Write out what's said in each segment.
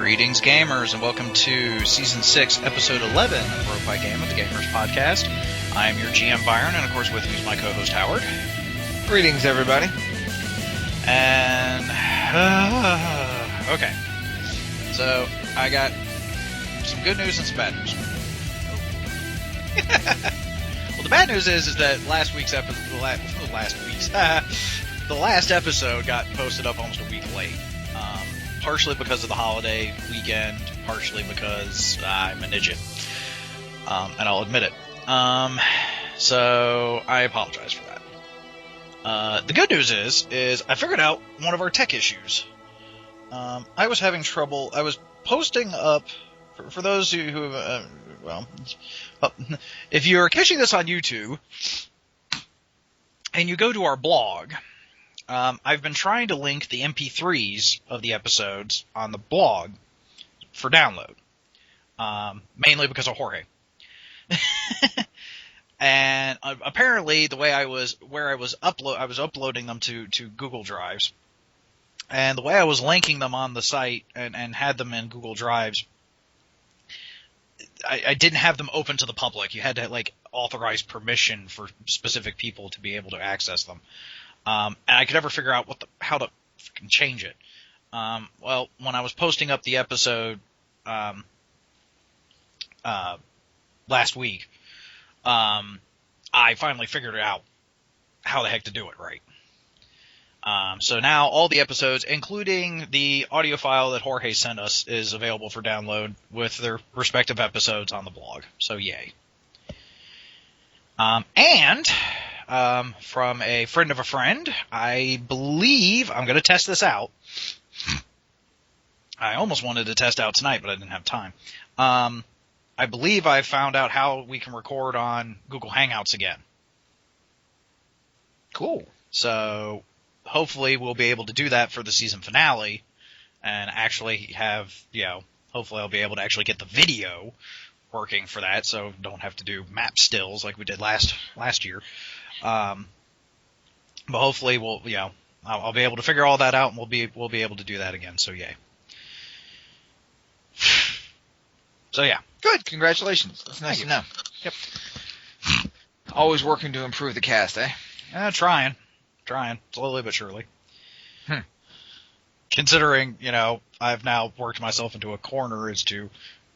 Greetings, gamers, and welcome to Season 6, Episode 11 of Rope by Game of the Gamers Podcast. I am your GM, Byron, and of course with me is my co-host, Howard. Greetings, everybody. And, okay. So, I got some good news and some bad news. Well, the bad news is that last episode got posted up almost a week late. Partially because of the holiday weekend, partially because I'm an idiot. And I'll admit it. So I apologize for that. The good news is I figured out one of our tech issues. I was having trouble. I was posting up, for those who if you're catching this on YouTube and you go to our blog, I've been trying to link the MP3s of the episodes on the blog for download, mainly because of Jorge. And apparently, the way I was uploading them to Google Drives, and the way I was linking them on the site and had them in Google Drives, I didn't have them open to the public. You had to authorize permission for specific people to be able to access them. And I could never figure out how to freaking change it. Well, when I was posting up the episode last week, I finally figured out how the heck to do it right. So now all the episodes, including the audio file that Jorge sent us, is available for download with their respective episodes on the blog. So yay. And from a friend of a friend, I believe I'm going to test this out. I almost wanted to test out tonight, but I didn't have time. I believe I found out how we can record on Google Hangouts again. Cool. So hopefully we'll be able to do that for the season finale and actually have, hopefully I'll be able to actually get the video working for that, so don't have to do map stills like we did last year. But hopefully I'll be able to figure all that out, and we'll be able to do that again. So yay. So yeah. Good. Congratulations. That's nice to know. Yep. Always working to improve the cast, eh? Trying, slowly but surely. Considering, I've now worked myself into a corner as to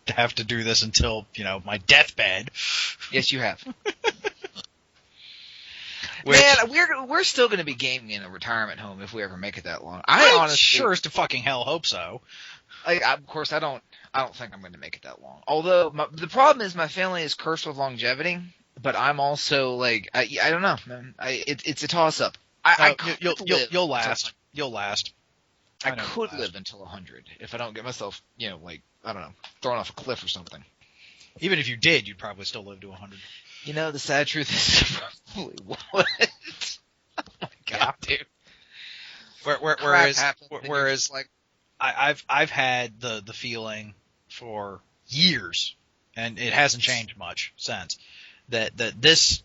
have to do this until, my deathbed. Yes, you have. Man, we're still going to be gaming in a retirement home if we ever make it that long. I honestly sure as to fucking hell hope so. Of course, I don't think I'm going to make it that long. Although the problem is my family is cursed with longevity, but I'm also I don't know, man. It's a toss up. You'll last. You'll last. I could live until 100 if I don't get myself, I don't know, thrown off a cliff or something. Even if you did, you'd probably still live to 100. The sad truth is probably what? Oh my god, dude. Whereas I've had the feeling for years, and it hasn't changed much since, that this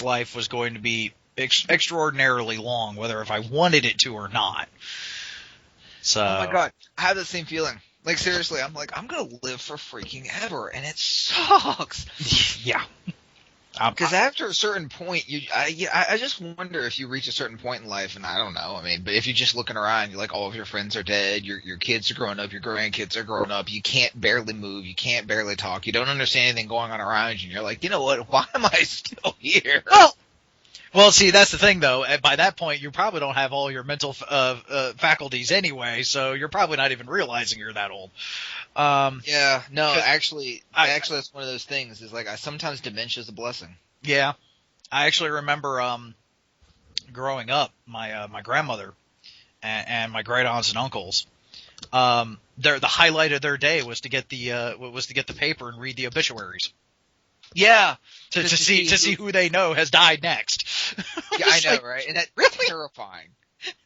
life was going to be extraordinarily long, whether if I wanted it to or not. So. Oh my god, I have the same feeling. Seriously, I'm going to live for freaking ever, and it sucks. Yeah. Because after a certain point, I just wonder if you reach a certain point in life, and I don't know, but if you're just looking around, you're all of your friends are dead, your kids are growing up, your grandkids are growing up, you can't barely move, you can't barely talk, you don't understand anything going on around you, and you're like, you know what, why am I still here? Well, see, that's the thing, though. By that point, you probably don't have all your mental faculties anyway, so you're probably not even realizing you're that old. Yeah, no, actually, that's one of those things. Is sometimes dementia is a blessing. Yeah, I actually remember growing up, my grandmother and my great aunts and uncles. The highlight of their day was to get the paper and read the obituaries. Yeah, to see who they know has died next. Yeah, I know, right? And that's really terrifying.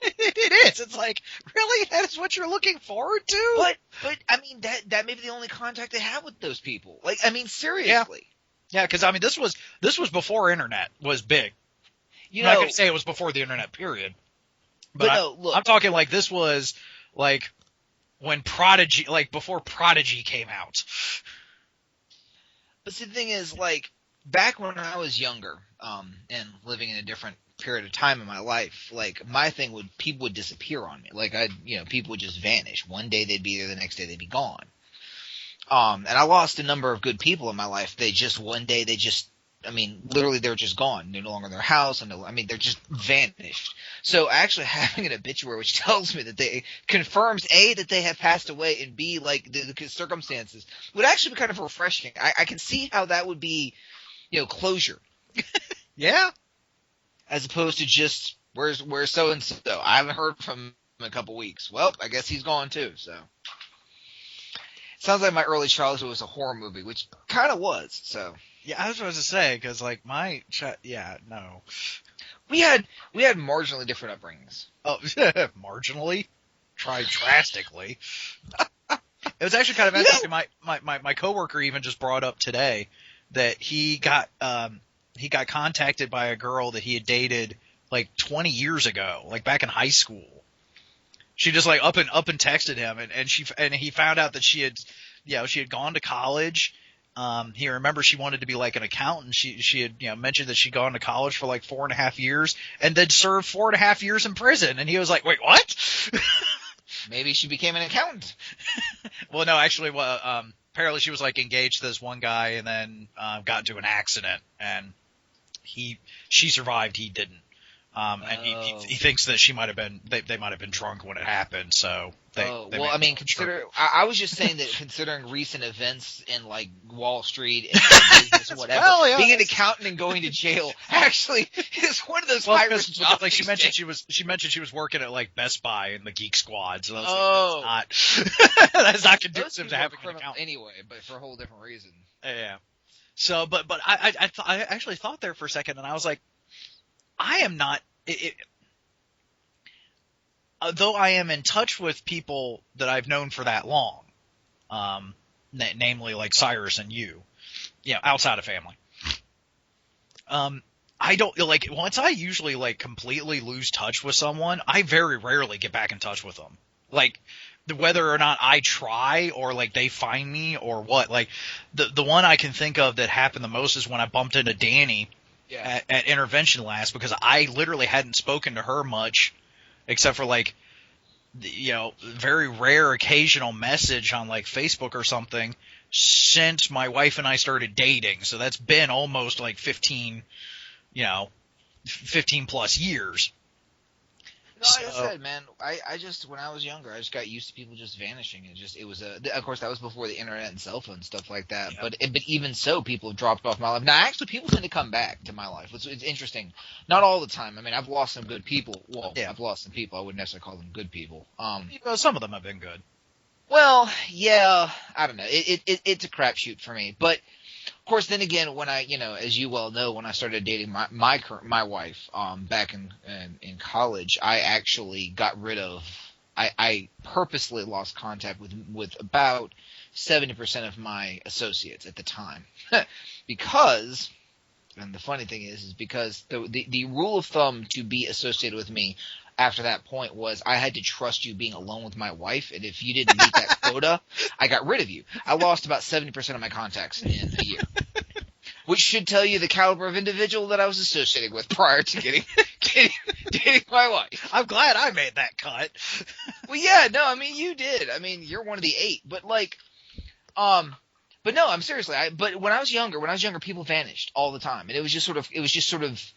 It is. It's really? That is what you're looking forward to? But that may be the only contact they have with those people. Seriously. Yeah, because this was before internet was big. I'm not going to say it was before the internet period. But no, look. I'm talking this was when Prodigy, like before Prodigy came out. But see, the thing is, like, back when I was younger, and living in a different period of time in my life, like, my thing people would disappear on me. Like, people would just vanish. One day they'd be there, the next day they'd be gone. And I lost a number of good people in my life. One day literally they were just gone. They're no longer in their house. They're just vanished. So actually having an obituary, which tells me that confirms A, that they have passed away, and B, like the circumstances, would actually be kind of refreshing. I can see how that would be, closure. Yeah. As opposed to just, where's so and so? I haven't heard from him in a couple weeks. Well, I guess he's gone too. So sounds like my early childhood was a horror movie, which kind of was. So. Yeah, I was about to say, because, like, no. We had marginally different upbringings. Oh, marginally? Tried drastically. It was actually kind of interesting. My coworker even just brought up today that he got contacted by a girl that he had dated, like, 20 years ago, like, back in high school. She just, like, up and texted him, and he found out that she had gone to college. He remembers she wanted to be like an accountant. She had, mentioned that she'd gone to college for like 4.5 years and then served 4.5 years in prison. And he was like, wait, what? Maybe she became an accountant. Well, no, actually, apparently she was like engaged to this one guy and then, got into an accident and she survived. He didn't. And he thinks that she might have been, they might have been drunk when it happened. So I was just saying that considering recent events in like Wall Street and business, whatever, being an accountant and going to jail actually is one of those high risk jobs. Like she mentioned she was working at like Best Buy in the Geek Squad. So that's not conducive to having an accountant anyway, but for a whole different reason. Yeah. So, but I actually thought there for a second, and I was like, I am not. Though I am in touch with people that I've known for that long, namely like Cyrus and you, outside of family. I don't like once I usually like completely lose touch with someone, I very rarely get back in touch with them. Like whether or not I try or like they find me or what. Like the one I can think of that happened the most is when I bumped into Danny at Intervention last, because I literally hadn't spoken to her much except for like, very rare occasional message on like Facebook or something since my wife and I started dating. So that's been almost like 15 plus years. No, like I said, man, I just, when I was younger, I just got used to people just vanishing. Of course, that was before the internet and cell phone and stuff like that. Yeah. But even so, people have dropped off my life. Now, actually, people tend to come back to my life. It's interesting. Not all the time. I mean, I've lost some good people. Well, yeah. I've lost some people. I wouldn't necessarily call them good people. Some of them have been good. Well, yeah, I don't know. It's a crapshoot for me. But of course, then again, when I, as you well know, when I started dating my wife, back in college, I actually got rid of, I purposely lost contact with about 70% of my associates at the time, because, and the funny thing is because the rule of thumb to be associated with me after that point was I had to trust you being alone with my wife, and if you didn't meet that quota, I got rid of you. I lost about 70% of my contacts in a year, which should tell you the caliber of individual that I was associating with prior to dating my wife. I'm glad I made that cut. Well, yeah, no, I mean, you did. I mean, you're one of the 8, but like, but no, I'm seriously. But when I was younger, people vanished all the time, and it was just sort of.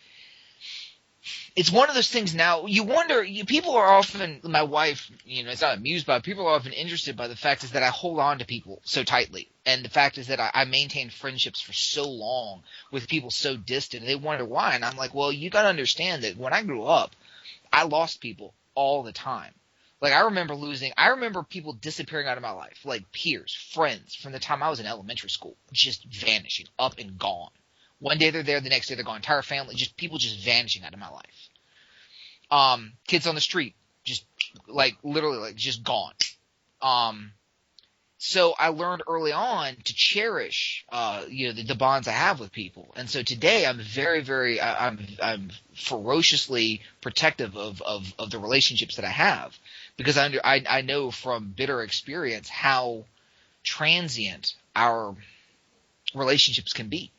It's one of those things now, you wonder, people are often, my wife, it's not amused by it, people are often interested by the fact is that I hold on to people so tightly. And the fact is that I maintain friendships for so long with people so distant. And they wonder why. And I'm like, well, you got to understand that when I grew up, I lost people all the time. Like, I remember people disappearing out of my life, like peers, friends, from the time I was in elementary school, just vanishing, up and gone. One day they're there, the next day they're gone. Entire family, people just vanishing out of my life. Kids on the street, just like literally like just gone. So I learned early on to cherish, the bonds I have with people. And so today I'm very, very, I'm ferociously protective of the relationships that I have, because I know from bitter experience how transient our relationships can be.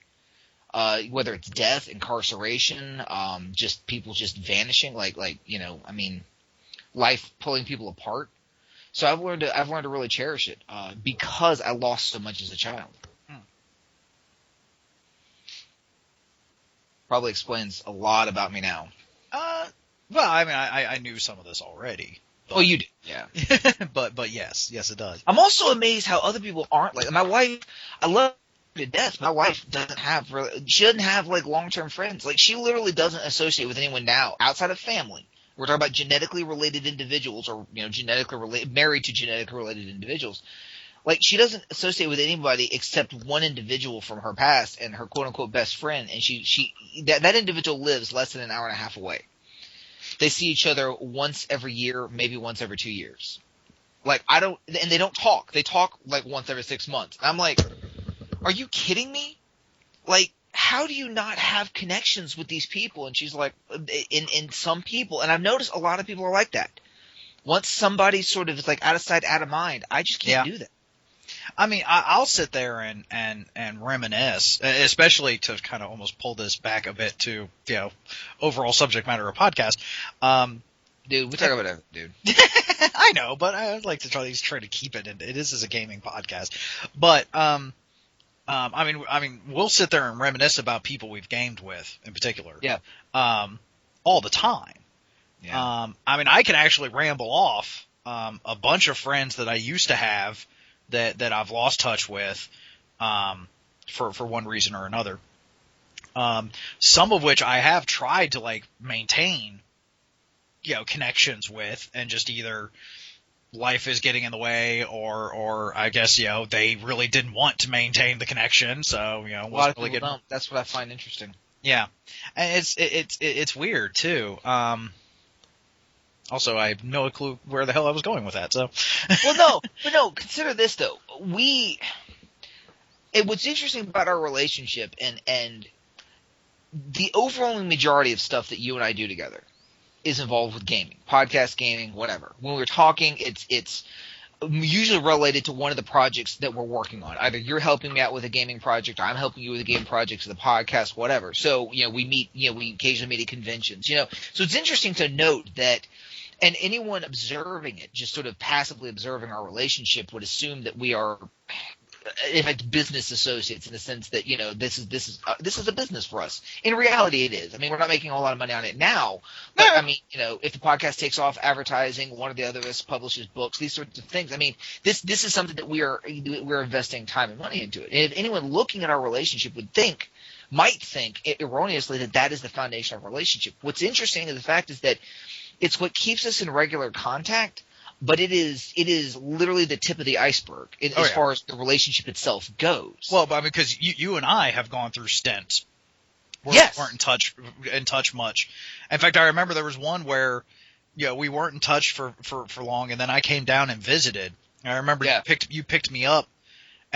Whether it's death, incarceration, just people just vanishing, life pulling people apart. So I've learned to really cherish it, because I lost so much as a child. Probably explains a lot about me now. Well, I mean, I knew some of this already. But, you did, yeah. but yes, it does. I'm also amazed how other people aren't like my wife. I love her to death. My wife doesn't have like long-term friends. Like, she literally doesn't associate with anyone now outside of family. We're talking about genetically related individuals, or married to genetically related individuals. Like, she doesn't associate with anybody except one individual from her past and her quote unquote best friend, and that individual lives less than an hour and a half away. They see each other once every year, maybe once every 2 years. Like, and they don't talk. They talk like once every 6 months. And I'm like, are you kidding me? Like, how do you not have connections with these people? And she's like, in some people, and I've noticed a lot of people are like that. Once somebody sort of is like out of sight, out of mind, I just can't do that. I mean, I'll sit there and reminisce, especially to kind of almost pull this back a bit to, overall subject matter of podcast. Dude, we talk about it, dude. I know, but I would like to try to keep it. It is a gaming podcast, but I mean, we'll sit there and reminisce about people we've gamed with, in particular. Yeah. All the time. Yeah. I mean, I can actually ramble off a bunch of friends that I used to have that I've lost touch with, for one reason or another. Some of which I have tried to like maintain, connections with, and just either life is getting in the way, or I guess, they really didn't want to maintain the connection. So, a lot of people don't. That's what I find interesting. Yeah. And it's weird too. Also, I have no clue where the hell I was going with that. So, well, no. Consider this though. What's interesting about our relationship and the overwhelming majority of stuff that you and I do together is involved with gaming, podcast gaming, whatever. When we're talking, it's usually related to one of the projects that we're working on. Either you're helping me out with a gaming project, or I'm helping you with a game project, the podcast, whatever. So, we meet, we occasionally meet at conventions, So it's interesting to note that. And anyone observing it, just sort of passively observing our relationship, would assume that we are, in fact, business associates, in the sense that, this is a business for us. In reality, it is. I mean, we're not making a whole lot of money on it now, but I mean, if the podcast takes off, advertising, one or the other of us publishes books, these sorts of things. I mean, this is something that we're investing time and money into it. And if anyone looking at our relationship might think erroneously that is the foundation of our relationship. What's interesting is the fact is that it's what keeps us in regular contact, but it is literally the tip of the iceberg as far as the relationship itself goes. Well, but because you and I have gone through stints where we weren't in touch much. In fact, I remember there was one where we weren't in touch for long, and then I came down and visited. And I remember you picked me up.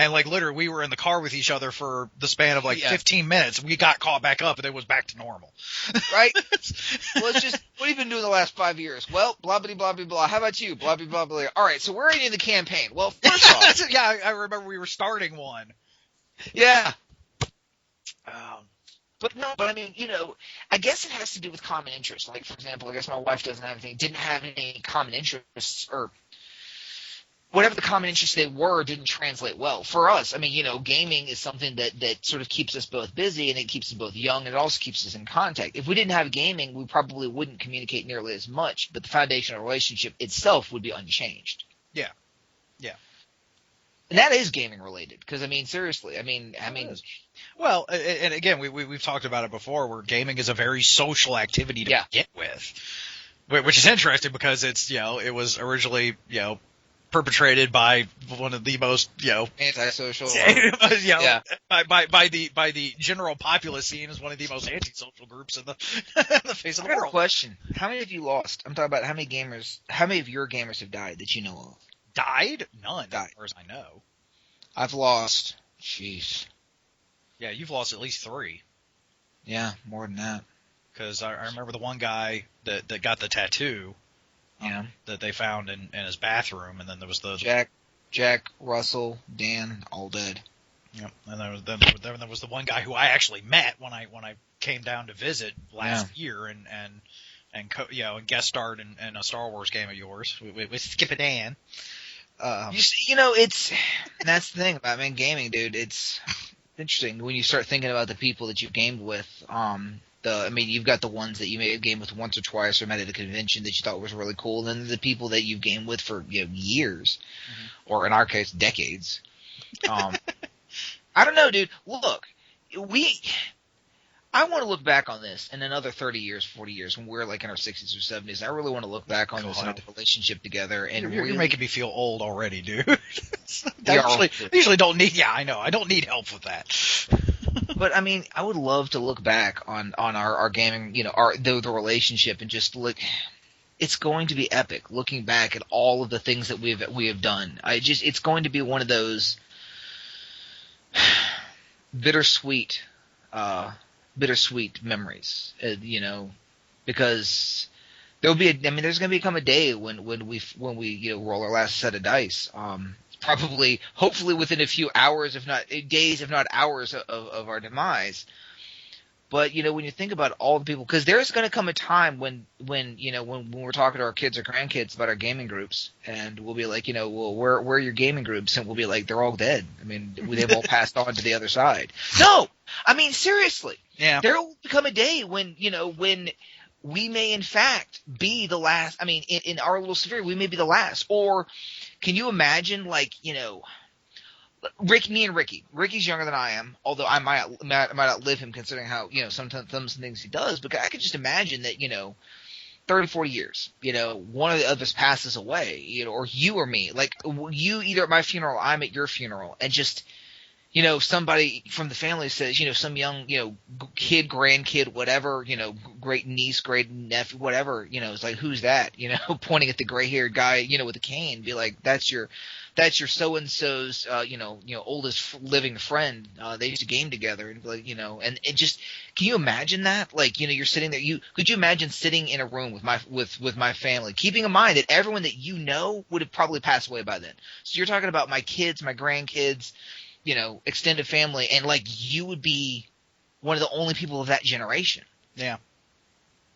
And, like, literally, we were in the car with each other for the span of, 15 minutes. We got caught back up, and it was back to normal. Right? Well, it's just, what have you been doing the last 5 years? Well, blah, blah, blah, blah, blah. How about you? Blah, blah, blah, blah. All right, so we're in the campaign. Well, first off. Yeah, I remember we were starting one. Yeah. But I mean, I guess it has to do with common interests. Like, for example, I guess my wife didn't have any common interests, or whatever the common interests they were didn't translate well. For us, I mean, gaming is something that sort of keeps us both busy, and it keeps us both young, and it also keeps us in contact. If we didn't have gaming, we probably wouldn't communicate nearly as much, but the foundation of the relationship itself would be unchanged. Yeah. Yeah. And that is gaming related, because, I mean, seriously, I mean. Well, and again, we've talked about it before, where gaming is a very social activity to get with, which is interesting because it's, it was originally, perpetrated by one of the most, antisocial. By the general populace seen as one of the most antisocial groups in the face of the world. I got a question. How many have you lost? I'm talking about how many of your gamers have died that you know of? Died? None, as far as I know. I've lost. Jeez. Yeah, you've lost at least 3. Yeah, more than that. Because I remember the one guy that got the tattoo. Yeah. That they found in his bathroom, and then there was the Jack, Russell, Dan, all dead. Yep. And then there was the one guy who I actually met when I came down to visit last year and guest starred in a Star Wars game of yours with Skip and Dan. That's the thing about gaming, dude. It's interesting when you start thinking about the people that you've gamed with. You've got the ones that you may have gamed with once or twice or met at a convention that you thought was really cool, and then the people that you've gamed with for years, or in our case, decades. I don't know, dude. Look, I want to look back on this in another 30 years, 40 years, when we're like in our 60s or 70s. I really want to look back on this and our relationship together. And you're making me feel old already, dude. I usually don't need. Yeah, I know. I don't need help with that. But I mean, I would love to look back on our gaming, the relationship, and just look. It's going to be epic looking back at all of the things that we have done. It's going to be one of those bittersweet memories, because there's going to become a day when we roll our last set of dice. Hopefully within a few hours, if not days, if not hours of our demise. But when you think about all the people, because there's going to come a time when we're talking to our kids or grandkids about our gaming groups, and we'll be like, well, where are your gaming groups? And we'll be like, they're all dead. I mean, they've all passed on to the other side. No, I mean seriously. Yeah. There will become a day when we may in fact be the last. I mean, in our little sphere, we may be the last. Or can you imagine, me and Ricky. Ricky's younger than I am, although I might not outlive him considering how, sometimes some things he does. But I could just imagine that, 30, 40 years, one of us passes away, or you or me. Like, you either at my funeral, I'm at your funeral, and just, somebody from the family says, some young, kid, grandkid, whatever, great niece, great nephew, whatever, it's like, who's that? Pointing at the gray-haired guy, with a cane, be like, that's your so-and-so's, oldest living friend. They used to game together, and like, and it just, can you imagine that? Like, you're sitting there. Could you imagine sitting in a room with my family, keeping in mind that everyone that would have probably passed away by then. So you're talking about my kids, my grandkids, extended family, and like you would be one of the only people of that generation. Yeah.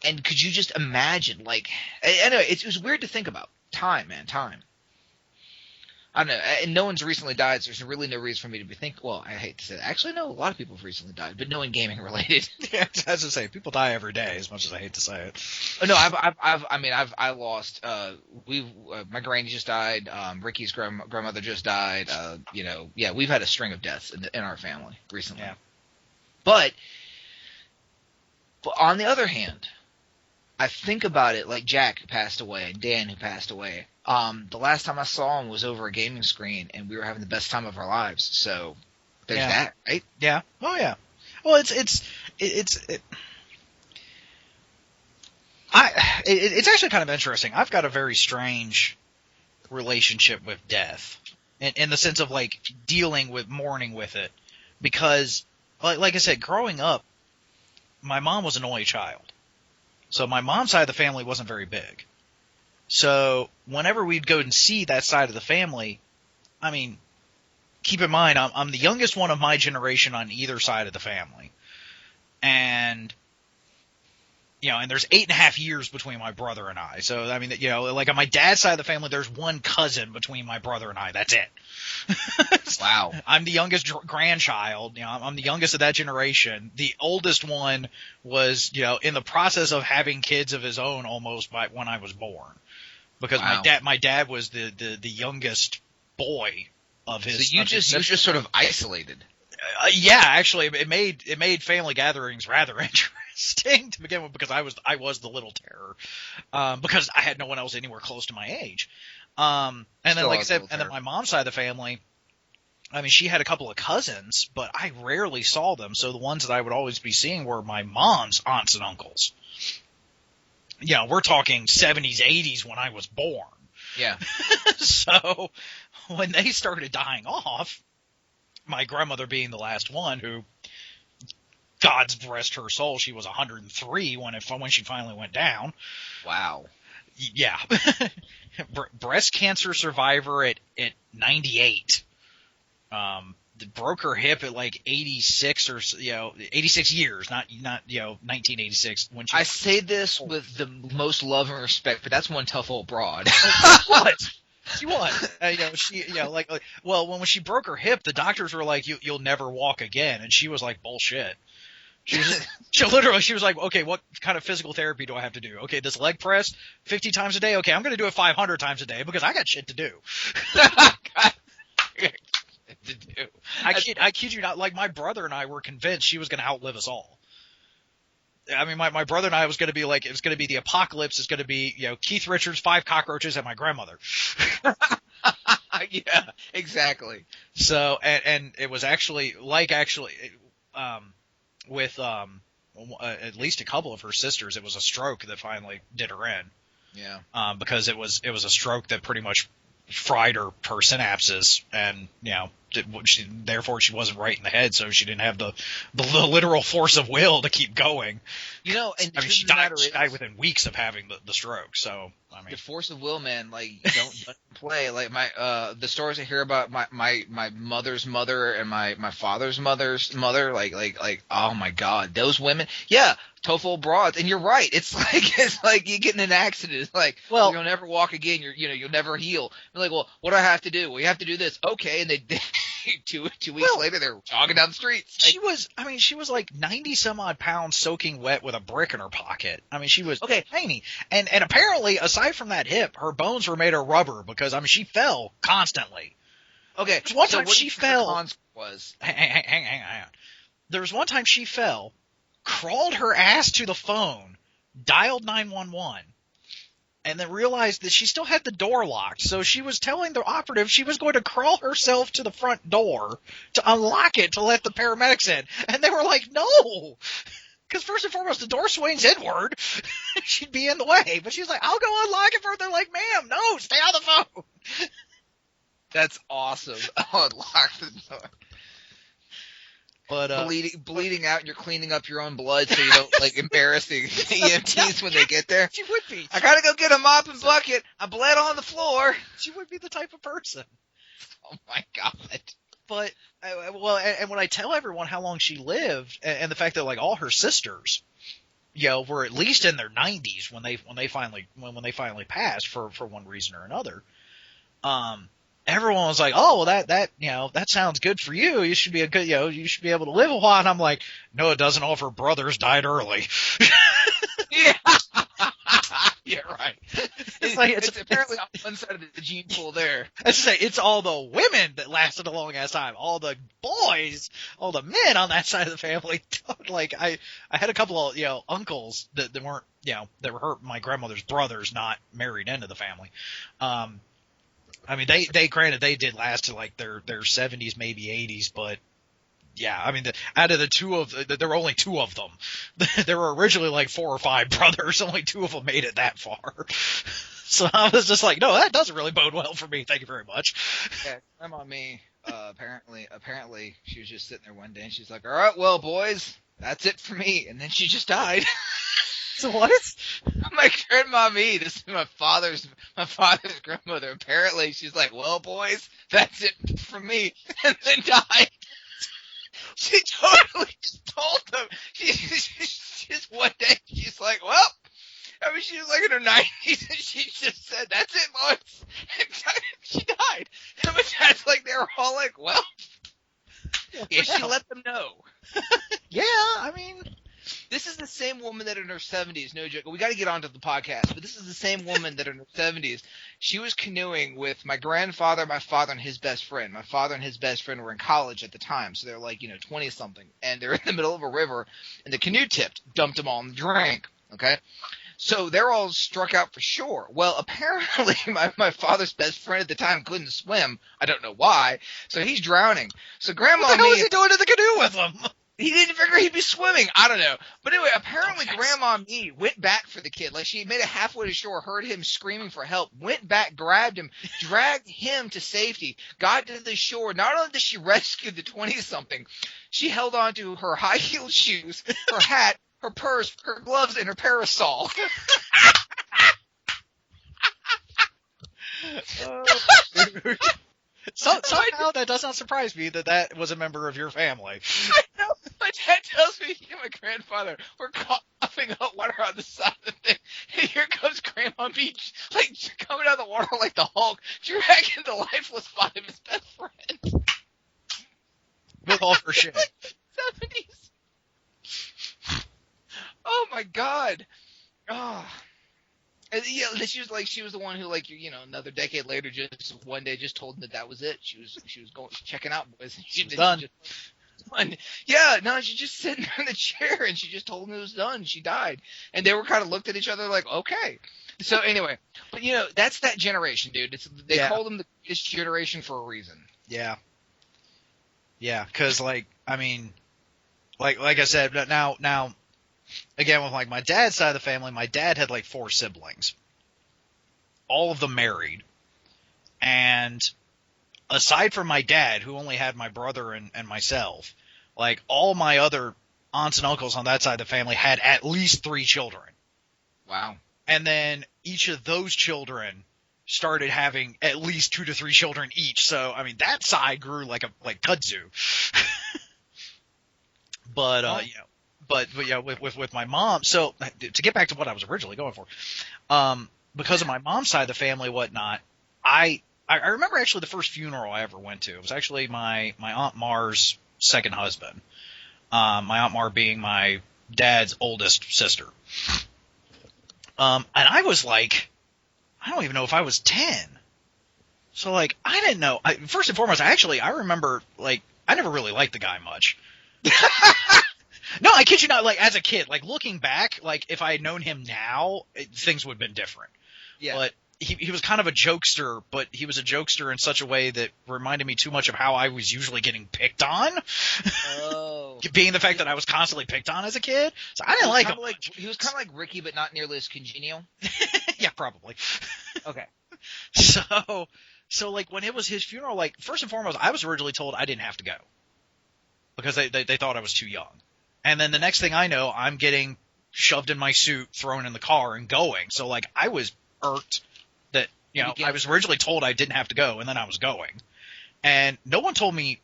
And could you just imagine, like, anyway, it was weird to think about. Time, man, time. I don't know, and no one's recently died, so there's really no reason for me to be thinking. Well, I hate to say that. Actually, no, a lot of people have recently died, but no one gaming related. Yeah, as I say, people die every day. As much as I hate to say it. No, I lost. My granny just died. Ricky's grandmother just died. We've had a string of deaths in our family recently. Yeah. But on the other hand, I think about it like Jack, who passed away, and Dan, who passed away. The last time I saw him was over a gaming screen, and we were having the best time of our lives. So there's that, right? Yeah. Oh yeah. Well, it's actually kind of interesting. I've got a very strange relationship with death, in the sense of like dealing with mourning with it, because like I said, growing up, my mom was an only child, so my mom's side of the family wasn't very big. So whenever we'd go and see that side of the family, I mean, keep in mind, I'm the youngest one of my generation on either side of the family. And, and there's 8.5 years between my brother and I. So, I mean, like on my dad's side of the family, there's one cousin between my brother and I. That's it. Wow. I'm the youngest grandchild. I'm the youngest of that generation. The oldest one was, in the process of having kids of his own almost when I was born. Because my dad was the youngest boy of his. So you just sort of isolated. Yeah, actually, it made family gatherings rather interesting to begin with, because I was the little terror, because I had no one else anywhere close to my age. And then, like I said, and then my mom's side of the family, I mean, she had a couple of cousins, but I rarely saw them. So the ones that I would always be seeing were my mom's aunts and uncles. We're talking 70s, 80s when I was born. Yeah. So when they started dying off, my grandmother being the last one, who, God's rest her soul, she was 103 when she finally went down. Wow. Yeah. Breast cancer survivor at 98. Broke her hip at like 86 or 86 years, not 1986 when she. I say this with the most love and respect, but that's one tough old broad. She was. When she broke her hip, the doctors were like, "You'll never walk again," and she was like, "Bullshit." She was like, "Okay, what kind of physical therapy do I have to do? Okay, this leg press 50 times a day. Okay, I'm going to do it 500 times a day because I got shit to do." To do. I kid you not. Like, my brother and I were convinced she was going to outlive us all. I mean, my brother and I was going to be like, it was going to be the apocalypse. It's going to be, Keith Richards, 5 cockroaches, and my grandmother. Yeah, exactly. So, and it was actually with at least a couple of her sisters, it was a stroke that finally did her in. Yeah. Because it was a stroke that pretty much fried her synapses, and therefore she wasn't right in the head, so she didn't have the literal force of will to keep going. And she died within weeks of having the stroke. So the force of will, man, like, don't play. Like the stories I hear about my mother's mother and my father's mother's mother, like oh my God, those women, yeah. Tough old broads, and you're right. It's like you get in an accident. It's like, well, you'll never walk again. You'll never heal. You're like, well, what do I have to do? Well, you have to do this. Okay, and they two weeks later they're jogging down the streets. She was like 90 some odd pounds soaking wet with a brick in her pocket. I mean, she was tiny, and apparently aside from that hip, her bones were made of rubber because she fell constantly. Okay, one time she fell. Hang on. There was one time she fell, crawled her ass to the phone, dialed 911, and then realized that she still had the door locked. So she was telling the operative she was going to crawl herself to the front door to unlock it to let the paramedics in. And they were like, no! Because first and foremost, the door swings inward. She'd be in the way. But she was like, I'll go unlock it for her. They're like, ma'am, no, stay on the phone. That's awesome. I'll unlock the door. But, bleeding out, and you're cleaning up your own blood so you don't embarrass the EMTs when they get there. She would be. I gotta go get a mop and bucket. I bled on the floor. She would be the type of person. Oh my God. But and when I tell everyone how long she lived, and the fact that like all her sisters, were at least in their 90s when they finally passed for one reason or another. Everyone was like, "Oh, well, that sounds good for you. You should be you should be able to live a while." And I'm like, "No, it doesn't. All of her brothers died early." Yeah, yeah, right. It's apparently on one side of the gene pool there. I should say it's all the women that lasted a long ass time. All the boys, all the men on that side of the family. Like I had a couple of uncles that weren't that were my grandmother's brothers, not married into the family. I mean, they granted they did last to like their 70s, maybe 80s, but yeah, I mean, out of the two there were only 2 of them. There were originally like 4 or 5 brothers. Only 2 of them made it that far. So I was just like, no, that doesn't really bode well for me. Thank you very much. Yeah, Grandma me, apparently she was just sitting there one day and she's like, all right, well, boys, that's it for me. And then she just died. So what? My grandma me, this is my father's grandmother. Apparently she's like, well, boys, that's it for me. And then died. She totally just told them. She just one day, she's like, well, I mean, she was like in her 90s, and she just said, that's it, boys. And she died. And my dad's like, they were all like, well, yeah, she let them know. Yeah, I mean, this is the same woman that in her 70s, no joke. We got to get onto the podcast, but this is the same woman that in her 70s, she was canoeing with my grandfather, my father, and his best friend. My father and his best friend were in college at the time, so they're like, 20-something, and they're in the middle of a river, and the canoe tipped, dumped them all in the drink, okay? So they're all struck out for shore. Well, apparently my father's best friend at the time couldn't swim. I don't know why. So he's drowning. So Grandma what the hell was he doing in the canoe with him? He didn't figure he'd be swimming. I don't know. But anyway, apparently Grandma me went back for the kid. Like, she made it halfway to shore, heard him screaming for help, went back, grabbed him, dragged him to safety, got to the shore. Not only did she rescue the 20-something, she held on to her high-heeled shoes, her hat, her purse, her gloves, and her parasol. Somehow that does not surprise me that was a member of your family. I know. My dad tells me he and my grandfather were coughing up water on the side of the thing. And here comes Grandma Beach, like coming out of the water like the Hulk, dragging the lifeless body of his best friend. With all her shit. 70s. Oh my God. Oh. And, yeah, she was the one who, like, another decade later, just one day, just told him that was it. She was going checking out, boys. She was done. Yeah, no, she just sitting in the chair, and she just told him it was done. She died, and they were kind of looked at each other like, okay. So anyway, but that's that generation, dude. They call them this generation for a reason. Yeah. Yeah, because like I said, now. Again, with like my dad's side of the family, my dad had like 4 siblings, all of them married, and aside from my dad, who only had my brother and myself, like all my other aunts and uncles on that side of the family had at least 3 children. Wow. And then each of those children started having at least 2 to 3 children each. So I mean that side grew like kudzu. But But yeah, with my mom. So to get back to what I was originally going for, because of my mom's side of the family, whatnot, I remember actually the first funeral I ever went to. It was actually my Aunt Mar's second husband. My Aunt Mar being my dad's oldest sister. And I was like, I don't even know if I was 10. So like I didn't know. First and foremost, I remember like I never really liked the guy much. No, I kid you not, like, as a kid, like, looking back, like, if I had known him now, things would have been different. Yeah. But he was kind of a jokester, but he was a jokester in such a way that reminded me too much of how I was usually getting picked on. Oh. Being the fact that I was constantly picked on as a kid. So I didn't like him. He was kind of like Ricky, but not nearly as congenial. Yeah, probably. Okay. So, like, when it was his funeral, like, first and foremost, I was originally told I didn't have to go. Because they thought I was too young. And then the next thing I know, I'm getting shoved in my suit, thrown in the car, and going. So, like, I was irked that, I was originally told I didn't have to go, and then I was going. And no one told me,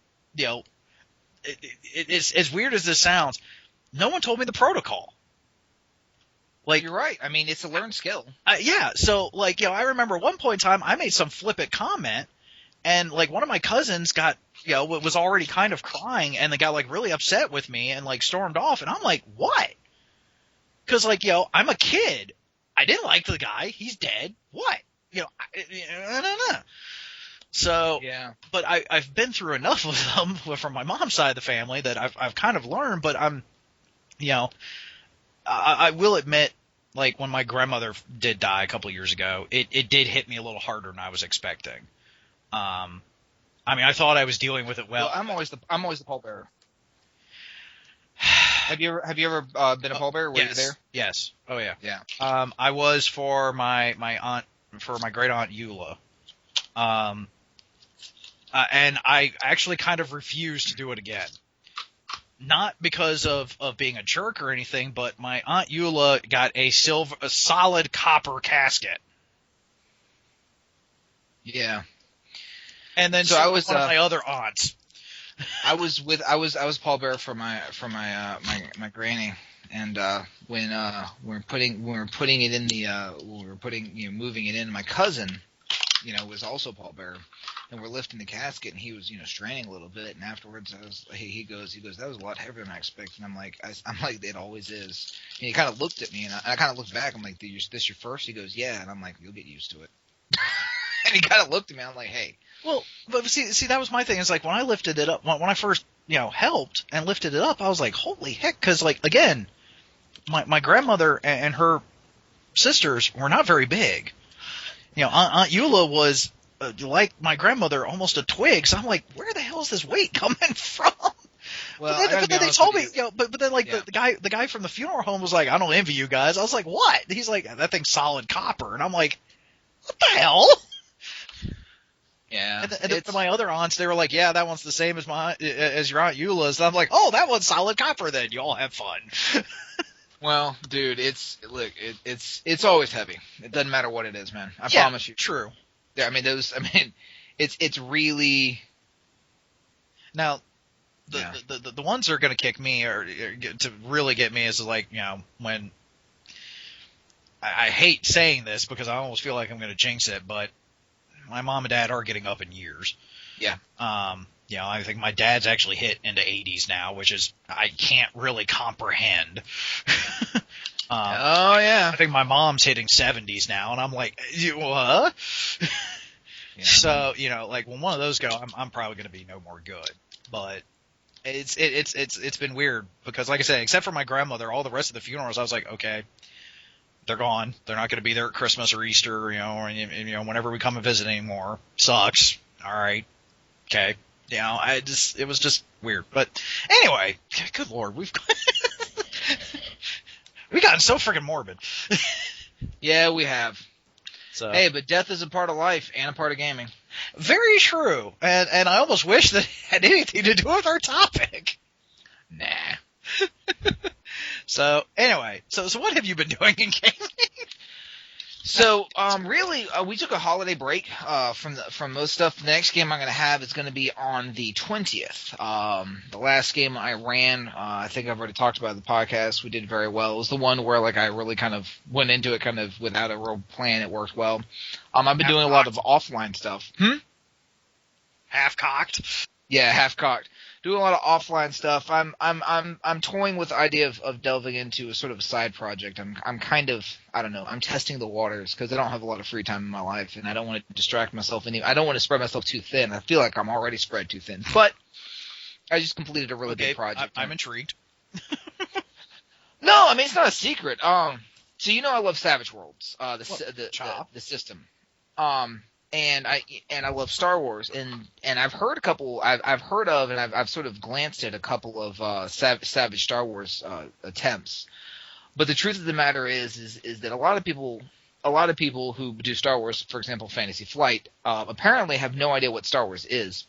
it's as weird as this sounds, no one told me the protocol. Like, you're right. I mean, it's a learned skill. Yeah. So, like, I remember at one point in time, I made some flippant comment, and, like, one of my cousins got, was already kind of crying, and they got, like, really upset with me and, like, stormed off. And I'm like, what? Because, like, I'm a kid. I didn't like the guy. He's dead. What? I don't know. So, yeah. But I've been through enough of them from my mom's side of the family that I've kind of learned. But I'm, I will admit, like, when my grandmother did die a couple of years ago, it did hit me a little harder than I was expecting. I mean, I thought I was dealing with it well. I'm always the pallbearer. Have you ever been a pallbearer? Were you there? Yes. Oh yeah. Yeah. I was for my aunt, for my great aunt Eula. And I actually kind of refused to do it again. Not because of being a jerk or anything, but my aunt Eula got a solid copper casket. Yeah. And then so I was one of my other aunts. I was pallbearer for my granny, and when we were moving it in, my cousin, was also pallbearer, and we're lifting the casket, and he was straining a little bit, and afterwards he goes that was a lot heavier than I expected, and I'm like it always is, and he kind of looked at me, and I kind of looked back, I'm like, this your first? He goes, yeah, and I'm like, you'll get used to it. And he kind of looked at me. I'm like, hey. Well, but see, that was my thing. It's like when I lifted it up, when I first, helped and lifted it up, I was like, holy heck. Because, like, again, my grandmother and her sisters were not very big. Aunt Eula was, like my grandmother, almost a twig. So I'm like, where the hell is this weight coming from? Well, but then they told me, but then like the guy from the funeral home was like, I don't envy you guys. I was like, what? He's like, that thing's solid copper. And I'm like, what the hell? Yeah. And my other aunts, they were like, yeah, that one's the same as your Aunt Eula's. And I'm like, oh, that one's solid copper then. You all have fun. Well, dude, it's always heavy. It doesn't matter what it is, man. I promise you. True. I mean, it's really now. The ones that are going to kick me or to really get me is like, when I hate saying this because I almost feel like I'm going to jinx it, but my mom and dad are getting up in years. Yeah. I think my dad's actually hit into 80s now, which is I can't really comprehend. Oh yeah. I think my mom's hitting 70s now, and I'm like, what? Yeah. So like when one of those go, I'm probably going to be no more good. But it's been weird because, like I said, except for my grandmother, all the rest of the funerals, I was like, okay, they're gone. They're not going to be there at Christmas or Easter, or whenever we come and visit anymore. Sucks. All right. Okay. It was just weird. But anyway, good Lord, we've gotten so freaking morbid. Yeah, we have. So, hey, but death is a part of life and a part of gaming. Very true. And I almost wish that it had anything to do with our topic. Nah. So anyway, so what have you been doing in gaming? So, really, we took a holiday break from most stuff. The next game I'm going to have is going to be on the 20th. The last game I ran, I think I've already talked about in the podcast. We did very well. It was the one where I really kind of went into it kind of without a real plan. It worked well. I've been doing a lot of offline stuff. Half-cocked? Yeah, half-cocked. Doing a lot of offline stuff. I'm toying with the idea of delving into a sort of a side project. I'm kind of, I don't know, I'm testing the waters because I don't have a lot of free time in my life, and I don't want to distract myself I don't want to spread myself too thin. I feel like I'm already spread too thin. But I just completed a really big project. I'm intrigued. No, I mean, it's not a secret. So I love Savage Worlds, the system. And I love Star Wars, and I've heard I've heard of, and I've sort of glanced at a couple of Savage Star Wars attempts. But the truth of the matter is that a lot of people who do Star Wars, for example, Fantasy Flight, apparently have no idea what Star Wars is.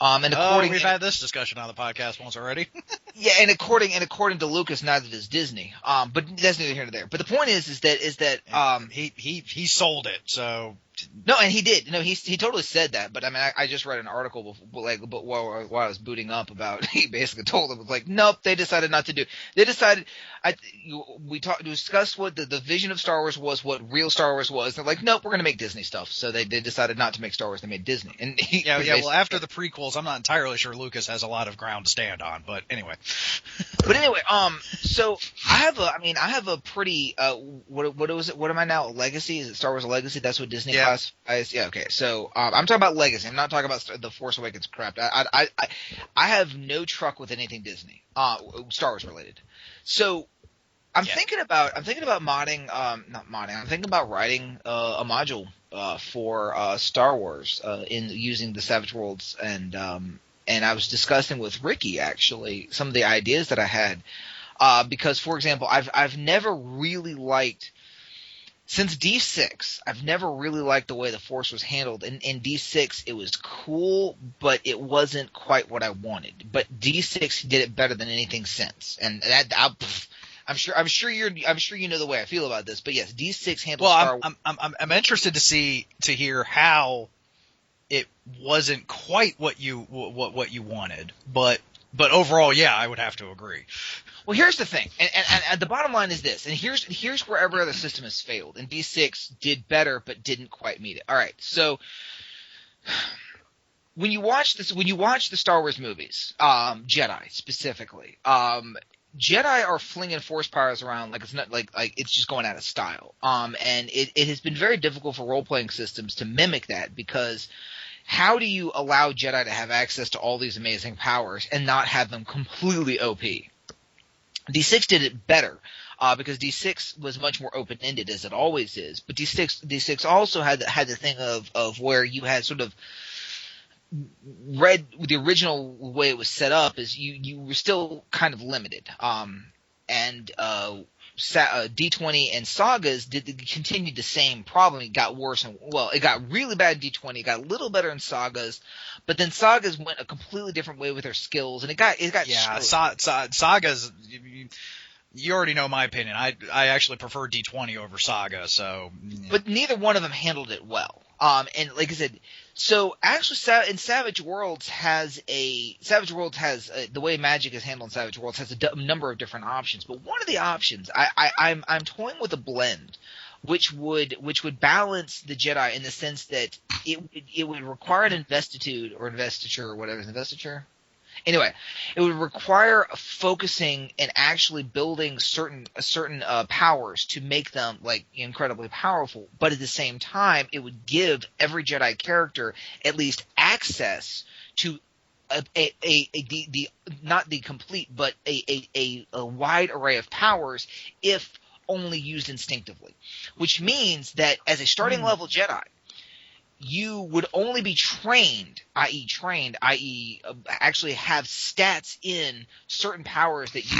We've had this discussion on the podcast once already. Yeah, and according to Lucas, neither does Disney. But that's neither here nor there. But the point is that he sold it. So no, and he did. No, he totally said that. But I mean, I just read an article while I was booting up about. He basically told them, nope, they decided not to do. They decided. We discussed what the vision of Star Wars was, what real Star Wars was. They're like, nope, we're going to make Disney stuff. So they decided not to make Star Wars. They made Disney. And well, after the prequels, I'm not entirely sure Lucas has a lot of ground to stand on. But anyway. So I have a pretty what was it? What am I now? A legacy? Is it Star Wars a legacy? That's what Disney classifies. Yeah. Okay. So I'm talking about legacy. I'm not talking about the Force Awakens crap. I have no truck with anything Disney, Star Wars related. So I'm thinking about modding, not modding. I'm thinking about writing a module for Star Wars in using the Savage Worlds, and I was discussing with Ricky actually some of the ideas that I had because, for example, I've never really liked. Since D6, I've never really liked the way the Force was handled. In D6, it was cool, but it wasn't quite what I wanted. But D6 did it better than anything since, and I'm sure you know the way I feel about this. But yes, D6 handled. Well, I'm interested to hear how it wasn't quite what you wanted, but overall, yeah, I would have to agree. Well, here's the thing, and the bottom line is this, and here's where every other system has failed, and D6 did better, but didn't quite meet it. All right, so when you watch the Star Wars movies, Jedi specifically, Jedi are flinging force powers around like it's not like it's just going out of style. And it has been very difficult for role playing systems to mimic that because. How do you allow Jedi to have access to all these amazing powers and not have them completely OP? D6 did it better because D6 was much more open-ended as it always is. But D6 also had the thing of where you had sort of read the original way it was set up is you were still kind of limited. D20 and Sagas continued the same problem. It got worse it got really bad in D20. It got a little better in Sagas, but then Sagas went a completely different way with their skills, and it got Sagas. you already know my opinion. I actually prefer D20 over Saga, so. Yeah. But neither one of them handled it well. And like I said, so actually, in Savage Worlds the way Magic is handled in Savage Worlds has a number of different options. But one of the options, I'm toying with a blend, which would balance the Jedi in the sense that it would require an investiture or whatever, investiture. Anyway, it would require focusing and actually building certain powers to make them like incredibly powerful. But at the same time, it would give every Jedi character at least access to the not the complete, but a wide array of powers if only used instinctively. Which means that as a starting level Jedi, you would only be trained, i.e. actually have stats in certain powers that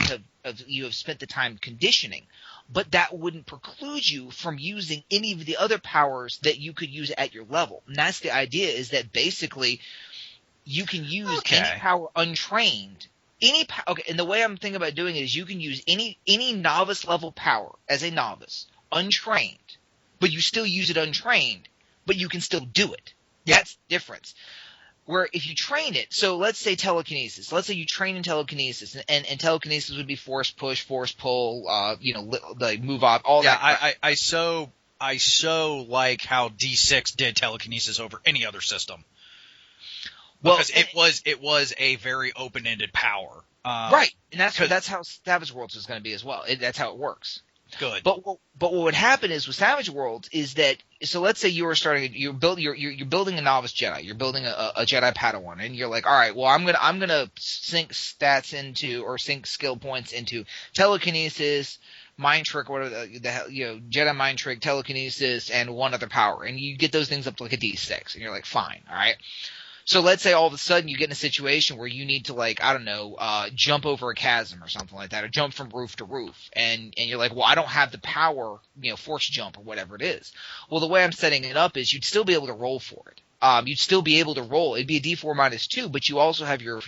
you have spent the time conditioning, but that wouldn't preclude you from using any of the other powers that you could use at your level. And that's the idea, is that basically you can use any power untrained. And the way I'm thinking about doing it is you can use any novice level power as a novice, untrained, but you still use it untrained, but you can still do it. Yeah. That's the difference. Where if you train it, so let's say telekinesis. Let's say you train in telekinesis, and telekinesis would be force push, force pull, like move off, all that. Yeah, I so like how D6 did telekinesis over any other system. Because it was a very open-ended power. Right, and that's how Savage Worlds is going to be as well. That's how it works. Good. But what would happen is with Savage Worlds is that, so let's say you're building a novice Jedi, you're building a Jedi Padawan, and you're like, all right, well I'm gonna sink stats into, or sink skill points into telekinesis, mind trick, whatever the hell, Jedi mind trick, telekinesis, and one other power, and you get those things up to like a D6, and you're like, fine, all right. So let's say all of a sudden you get in a situation where you need to, like, I don't know, jump over a chasm or something like that, or jump from roof to roof, and you're like, well, I don't have the power, force jump or whatever it is. Well, the way I'm setting it up is you'd still be able to roll for it. You'd still be able to roll. It'd be a D4 -2, but you also have your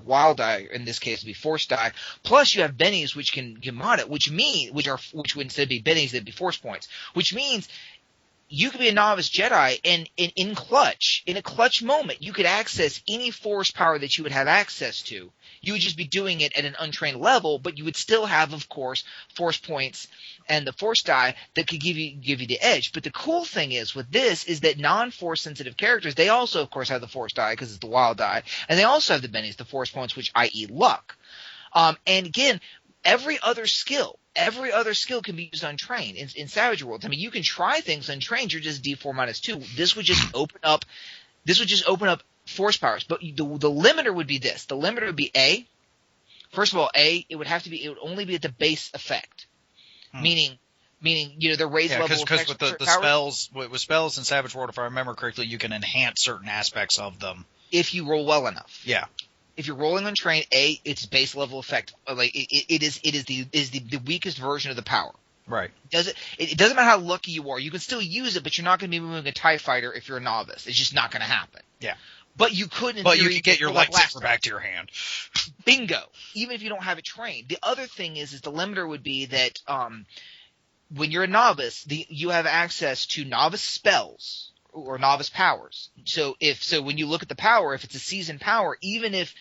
wild die. In this case, it'd be force die. Plus, you have bennies which can mod it, which would instead be bennies, they'd be force points. Which means you could be a novice Jedi, and in a clutch moment, you could access any force power that you would have access to. You would just be doing it at an untrained level, but you would still have, of course, force points and the force die that could give you the edge. But the cool thing is with this is that non-force sensitive characters, they also, of course, have the force die because it's the wild die, and they also have the bennies, the force points, which i.e. luck. And again, every other skill can be used untrained in Savage Worlds. I mean, you can try things untrained. You're just D4 -2. This would just open up force powers. But the limiter would be this. The limiter would be A. First of all, it would only be at the base effect, meaning the raised level effects. Because with the spells, with spells in Savage World, if I remember correctly, you can enhance certain aspects of them if you roll well enough. Yeah. If you're rolling untrained, it's base level effect. Like it is the weakest version of the power. Right. It doesn't matter how lucky you are. You can still use it, but you're not going to be moving a TIE fighter if you're a novice. It's just not going to happen. Yeah. But you could, But you could get your lightsaber back to your hand. Bingo. Even if you don't have it trained. The other thing is the limiter would be that when you're a novice, you have access to novice spells or novice powers. So when you look at the power, if it's a seasoned power, even if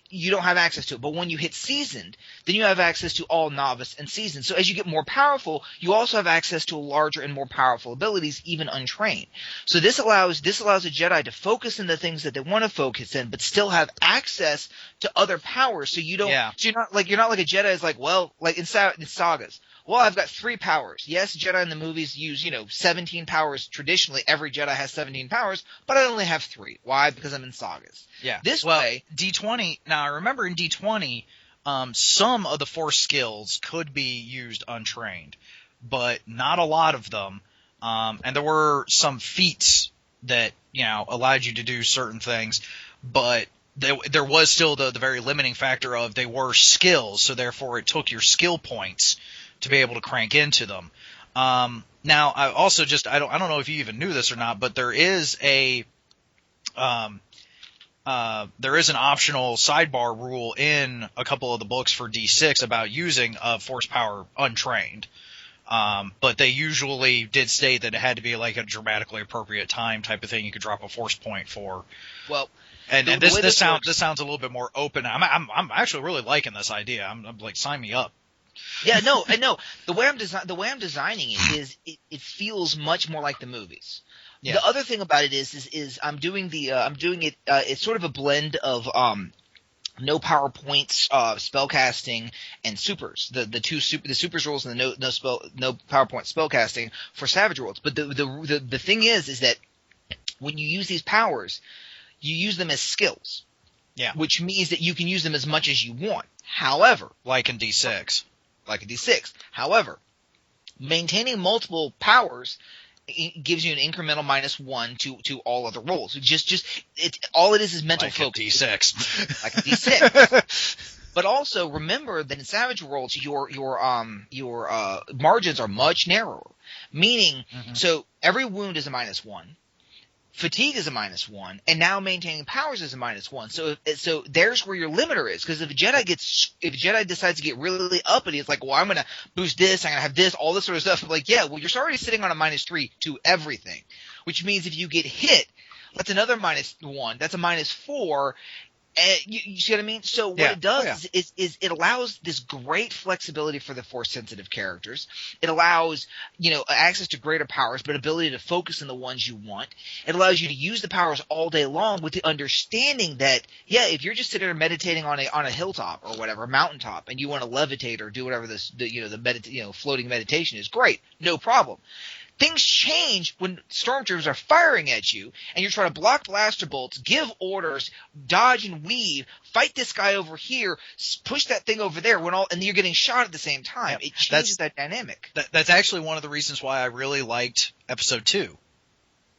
you don't have access to it, but when you hit seasoned, then you have access to all novice and seasoned. So as you get more powerful, you also have access to larger and more powerful abilities, even untrained. So this allows a Jedi to focus in the things that they want to focus in, but still have access to other powers. So you don't. Yeah. So you're not like a Jedi is like, well, like in sagas. Well, I've got 3 powers. Yes, Jedi in the movies use, 17 powers. Traditionally, every Jedi has 17 powers, but I only have 3. Why? Because I'm in sagas. Yeah. This way, D20. Now, I remember in D20, some of the Force skills could be used untrained, but not a lot of them. And there were some feats that allowed you to do certain things, but there was still the very limiting factor of they were skills, so therefore it took your skill points to be able to crank into them. Now, I also I don't know if you even knew this or not, but there is there is an optional sidebar rule in a couple of the books for D6 about using force power untrained. But they usually did state that it had to be like a dramatically appropriate time type of thing you could drop a force point for. Well, and this sounds a little bit more open. I'm actually really liking this idea. I'm like, sign me up. Yeah, no, I know. The way I'm designing it is it feels much more like the movies. Yeah. The other thing about it is I'm doing it. It's sort of a blend of no power points, spellcasting, and supers. The supers rules and the no power point spellcasting for Savage Worlds. But the thing is that when you use these powers, you use them as skills. Yeah. Which means that you can use them as much as you want. However, like in D6. However, maintaining multiple powers gives you an incremental -1 to all other rolls. All it is mental focus. Like a D6. Like a D6. But also remember that in Savage Worlds, your margins are much narrower. Meaning, so every wound is a -1. Fatigue is a -1, and now maintaining powers is a -1. So there's where your limiter is, because if a Jedi decides to get really uppity, it's like, well, I'm gonna boost this, I'm gonna have this, all this sort of stuff. I'm like, yeah, well, you're already sitting on a -3 to everything, which means if you get hit, that's another -1. That's a -4. You see what I mean? So what it does is it allows this great flexibility for the Force-sensitive characters. It allows, access to greater powers, but ability to focus on the ones you want. It allows you to use the powers all day long with the understanding that, if you're just sitting there meditating on a hilltop or whatever, a mountaintop, and you want to levitate or do whatever floating meditation is, great, no problem. Things change when stormtroopers are firing at you, and you're trying to block blaster bolts, give orders, dodge and weave, fight this guy over here, push that thing over there, and you're getting shot at the same time. It changes that dynamic. That's actually one of the reasons why I really liked Episode 2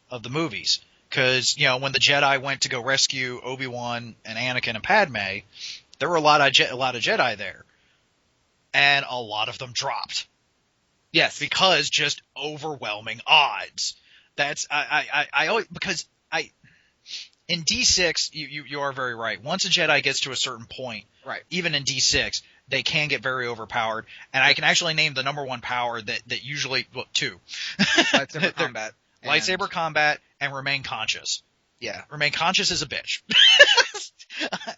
of the movies. Because, when the Jedi went to go rescue Obi-Wan and Anakin and Padme, there were a lot of Jedi there. And a lot of them dropped. Yes, because just overwhelming odds. That's I always, because in D6 you are very right. Once a Jedi gets to a certain point, right, even in D6 they can get very overpowered. And I can actually name the number one power that usually two. Lightsaber combat and remain conscious. Yeah, remain conscious is a bitch.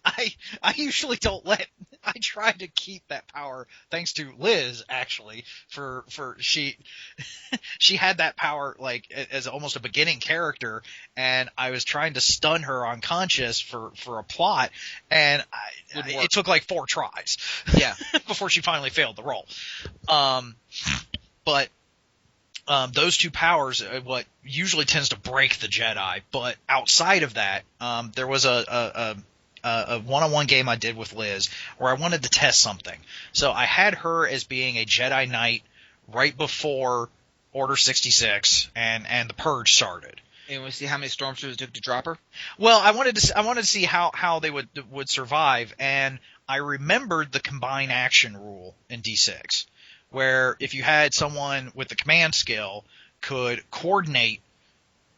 I usually don't I try to keep that power, thanks to Liz, actually, for she had that power like as almost a beginning character, and I was trying to stun her unconscious for a plot, and it took like 4 tries. Yeah. Before she finally failed the roll. But those two powers are what usually tends to break the Jedi, but outside of that, there was a one-on-one game I did with Liz where I wanted to test something. So I had her as being a Jedi Knight right before Order 66 and the Purge started. And we see how many stormtroopers it took to drop her? Well, I wanted to see how they would survive, and I remembered the combine action rule in D6, where if you had someone with the command skill could coordinate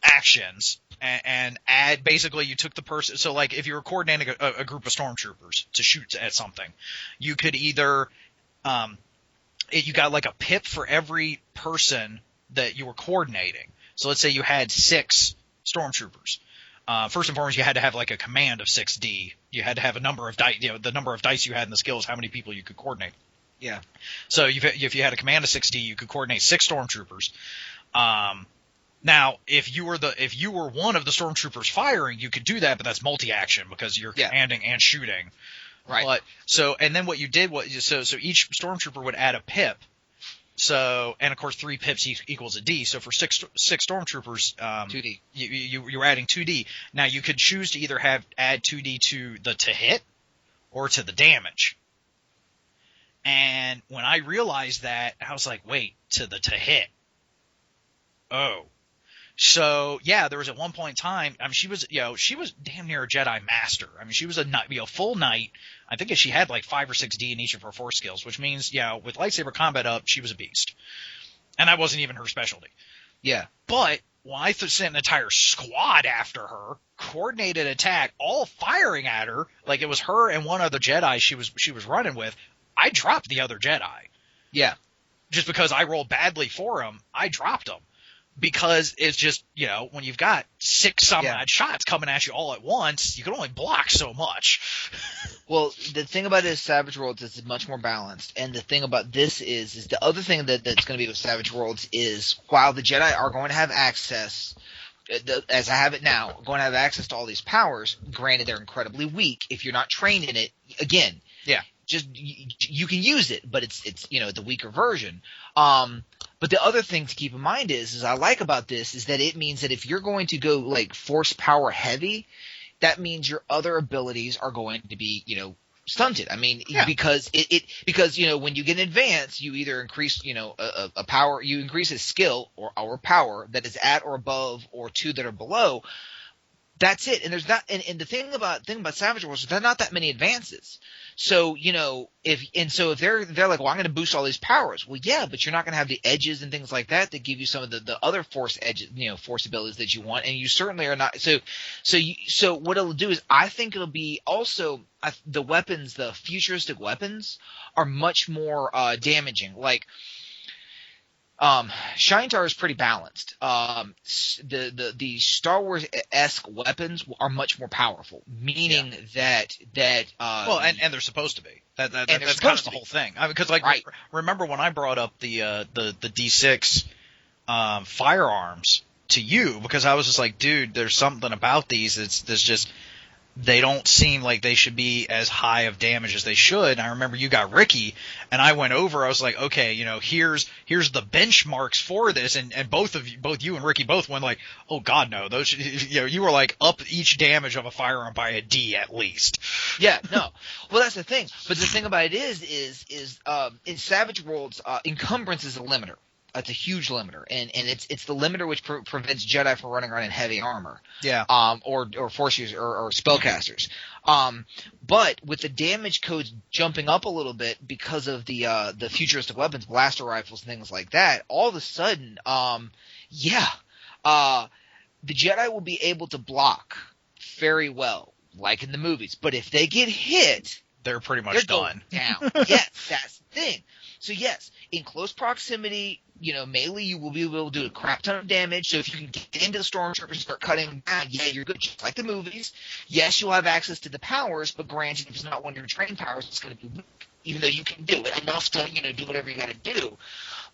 actions and add, basically you took the person, so like if you were coordinating a group of stormtroopers to shoot at something, you could either you got like a pip for every person that you were coordinating. So let's say you had 6 stormtroopers. First and foremost, you had to have like a command of 6D. You had to have a number of dice, the number of dice you had in the skills, how many people you could coordinate. Yeah. So if you had a command of 6D, you could coordinate 6 stormtroopers. Now, if you were one of the stormtroopers firing, you could do that, but that's multi-action because you're commanding and shooting. Right. But and then what you did was so each stormtrooper would add a pip. So, and of course 3 pips equals a D. So for 6 stormtroopers, 2D. You're adding 2D. Now you could choose to either add 2D to hit or to the damage. And when I realized that, I was like, wait, to hit. Oh. So, yeah, there was at one point in time, I mean, she was damn near a Jedi master. I mean, she was a full knight. I think she had like 5 or 6 D in each of her force skills, which means, with lightsaber combat up, she was a beast. And that wasn't even her specialty. Yeah. But when I sent an entire squad after her, coordinated attack, all firing at her, like it was her and one other Jedi she was running with, I dropped the other Jedi. Yeah. Just because I rolled badly for him, I dropped him. Because it's just, when you've got 6 some-odd shots coming at you all at once, you can only block so much. Well, the thing about it is Savage Worlds is much more balanced, and the thing about this is the other thing that's going to be with Savage Worlds is while the Jedi are going to have access, as I have it now, going to have access to all these powers, granted they're incredibly weak if you're not trained in it, again. Yeah. Just you can use it, but it's the weaker version. But the other thing to keep in mind is I like about this is that it means that if you're going to go like force power heavy, that means your other abilities are going to be stunted. I mean, because because when you get an advance, you either increase a power, you increase a skill or power that is at or above or 2 that are below. That's it. And there's not, and the thing about Savage Wars is there's not that many advances. So, if they're like, well, I'm going to boost all these powers. Well, yeah, but you're not going to have the edges and things like that give you some of the other force edges, force abilities that you want. And you certainly are not. So what it'll do is I think it'll be also the weapons, the futuristic weapons are much more damaging. Like, Shintar is pretty balanced. The Star Wars-esque weapons are much more powerful, meaning that well, and they're supposed to be. That's kind of the whole thing. Because remember when I brought up the D6 firearms to you, because I was just like, dude, there's something about these that's just they don't seem like they should be as high of damage as they should. And I remember you got Ricky, and I went over. I was like, okay, here's the benchmarks for this, and both you and Ricky both went like, oh God, no, those you were like up each damage of a firearm by a D at least. Yeah, no. Well, that's the thing. But the thing about it is in Savage Worlds, encumbrance is a limiter. It's a huge limiter, and it's the limiter which prevents Jedi from running around in heavy armor. Yeah. Or force users or spellcasters. But with the damage codes jumping up a little bit because of the futuristic weapons, blaster rifles, and things like that, all of a sudden, the Jedi will be able to block very well, like in the movies. But if they get hit, they're pretty much done. Down. Yes, that's the thing. So yes, in close proximity, melee, you will be able to do a crap ton of damage. So if you can get into the stormtroopers and start cutting them down, yeah, you're good. Just like the movies. Yes, you'll have access to the powers, but granted, if it's not one of your trained powers, it's going to be weak, even though you can do it enough to do whatever you got to do.